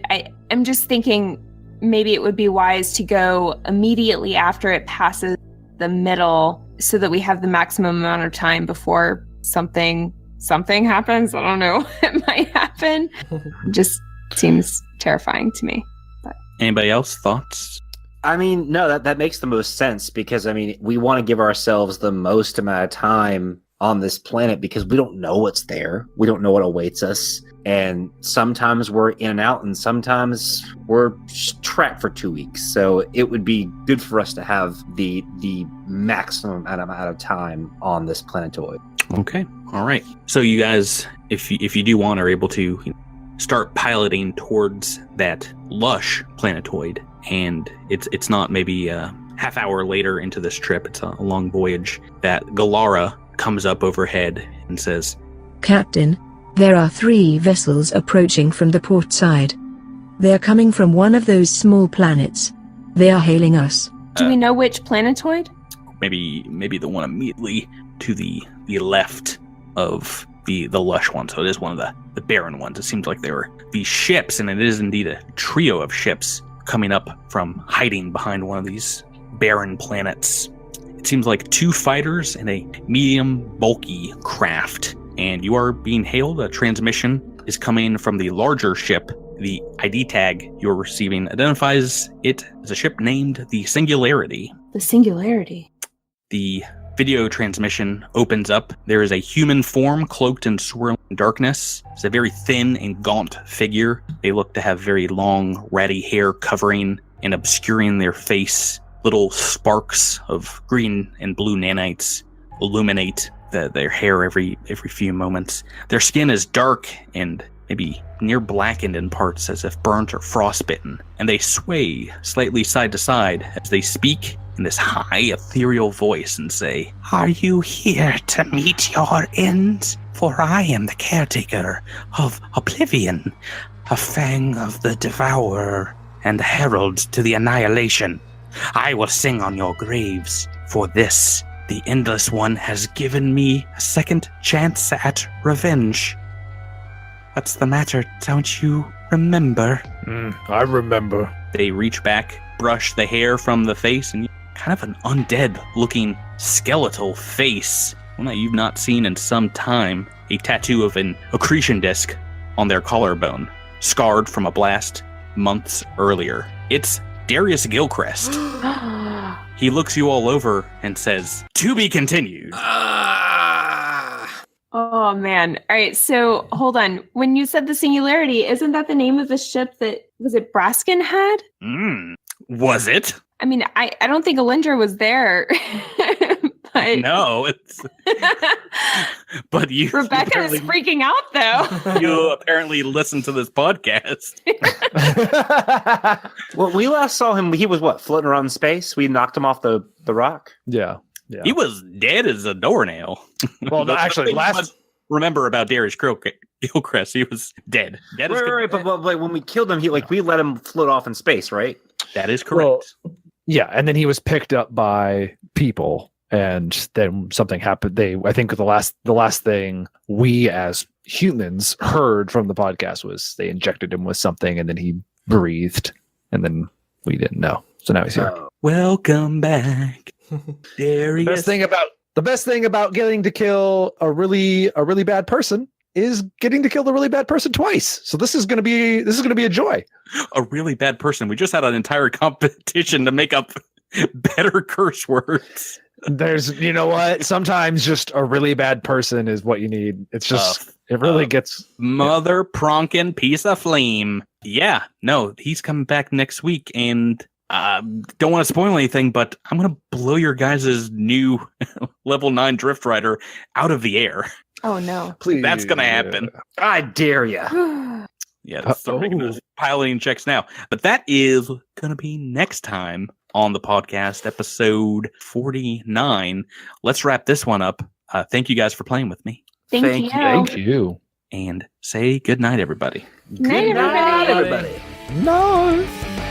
Speaker 1: I'm just thinking maybe it would be wise to go immediately after it passes the middle so that we have the maximum amount of time before something happens. I don't know. It might happen. Just seems terrifying to me. But
Speaker 8: anybody else thoughts?
Speaker 4: I mean, no, that makes the most sense, because I mean, we want to give ourselves the most amount of time on this planet because we don't know what's there. We don't know what awaits us. And sometimes we're in and out, and sometimes we're trapped for 2 weeks. So it would be good for us to have the maximum amount of time on this planetoid.
Speaker 8: Okay. All right. So you guys, if you do want, are able to start piloting towards that lush planetoid, and it's not maybe a half hour later into this trip, it's a long voyage, that Galara comes up overhead and says,
Speaker 7: Captain, there are 3 vessels approaching from the port side. They are coming from one of those small planets. They are hailing us.
Speaker 1: do we know which planetoid?
Speaker 8: maybe the one immediately to the left of the lush one. So it is one of the barren ones. It seems like there were these ships, and it is indeed a trio of ships coming up from hiding behind one of these barren planets. It seems like 2 fighters and a medium bulky craft, and you are being hailed. A transmission is coming from the larger ship. The ID tag you're receiving identifies it as a ship named the Singularity.
Speaker 1: The Singularity.
Speaker 8: The video transmission opens up. There is a human form cloaked in swirling darkness. It's a very thin and gaunt figure. They look to have very long, ratty hair covering and obscuring their face. Little sparks of green and blue nanites illuminate their hair every few moments. Their skin is dark and maybe near blackened in parts, as if burnt or frostbitten, and they sway slightly side to side as they speak in this high ethereal voice and say,
Speaker 2: Are you here to meet your end? For I am the caretaker of Oblivion, a fang of the Devourer, and herald to the annihilation. I will sing on your graves, for this, the Endless One, has given me a second chance at revenge. What's the matter? Don't you remember?
Speaker 6: I remember.
Speaker 8: They reach back, brush the hair from the face, and kind of an undead-looking skeletal face, one that you've not seen in some time. A tattoo of an accretion disc on their collarbone, scarred from a blast months earlier. It's Darius Gilchrist. He looks you all over and says, "To be continued."
Speaker 1: Oh, man. All right, so hold on. When you said the Singularity, isn't that the name of the ship that, was it Braskin had?
Speaker 8: Was it?
Speaker 1: I mean, I don't think Alindra was there. But
Speaker 8: No, it's... But you...
Speaker 1: Rebecca is freaking out, though.
Speaker 8: You apparently listen to this podcast.
Speaker 4: Well, we last saw him, he was floating around in space? We knocked him off the rock?
Speaker 6: Yeah.
Speaker 8: He was dead as a doornail.
Speaker 6: Well, no, actually,
Speaker 8: remember about Darius Gilchrist, he was dead.
Speaker 4: Right, but when we killed him, we let him float off in space, right?
Speaker 8: That is correct.
Speaker 6: Well, yeah, and then he was picked up by people, and then something happened. I think the last thing we as humans heard from the podcast was they injected him with something, and then he breathed, and then we didn't know. So now he's here.
Speaker 8: Welcome back, Darius.
Speaker 6: The best thing about getting to kill a really bad person is getting to kill the really bad person twice. So this is going to be a joy.
Speaker 8: A really bad person. We just had an entire competition to make up better curse words.
Speaker 6: There's, you know what? Sometimes just a really bad person is what you need. It's just, it really gets
Speaker 8: mother pronkin' piece of flame. Yeah, no, he's coming back next week, and don't want to spoil anything, but I'm gonna blow your guys' new level 9 Drift Rider out of the air.
Speaker 1: Oh no.
Speaker 6: Please.
Speaker 8: That's gonna happen.
Speaker 4: I dare ya.
Speaker 8: Yeah, let's start making those piloting checks now. But that is gonna be next time on the podcast, episode 49. Let's wrap this one up. Thank you guys for playing with me.
Speaker 1: Thank you.
Speaker 6: Thank you.
Speaker 8: And say good night, everybody.
Speaker 1: Good night, everybody.
Speaker 4: everybody.
Speaker 6: No.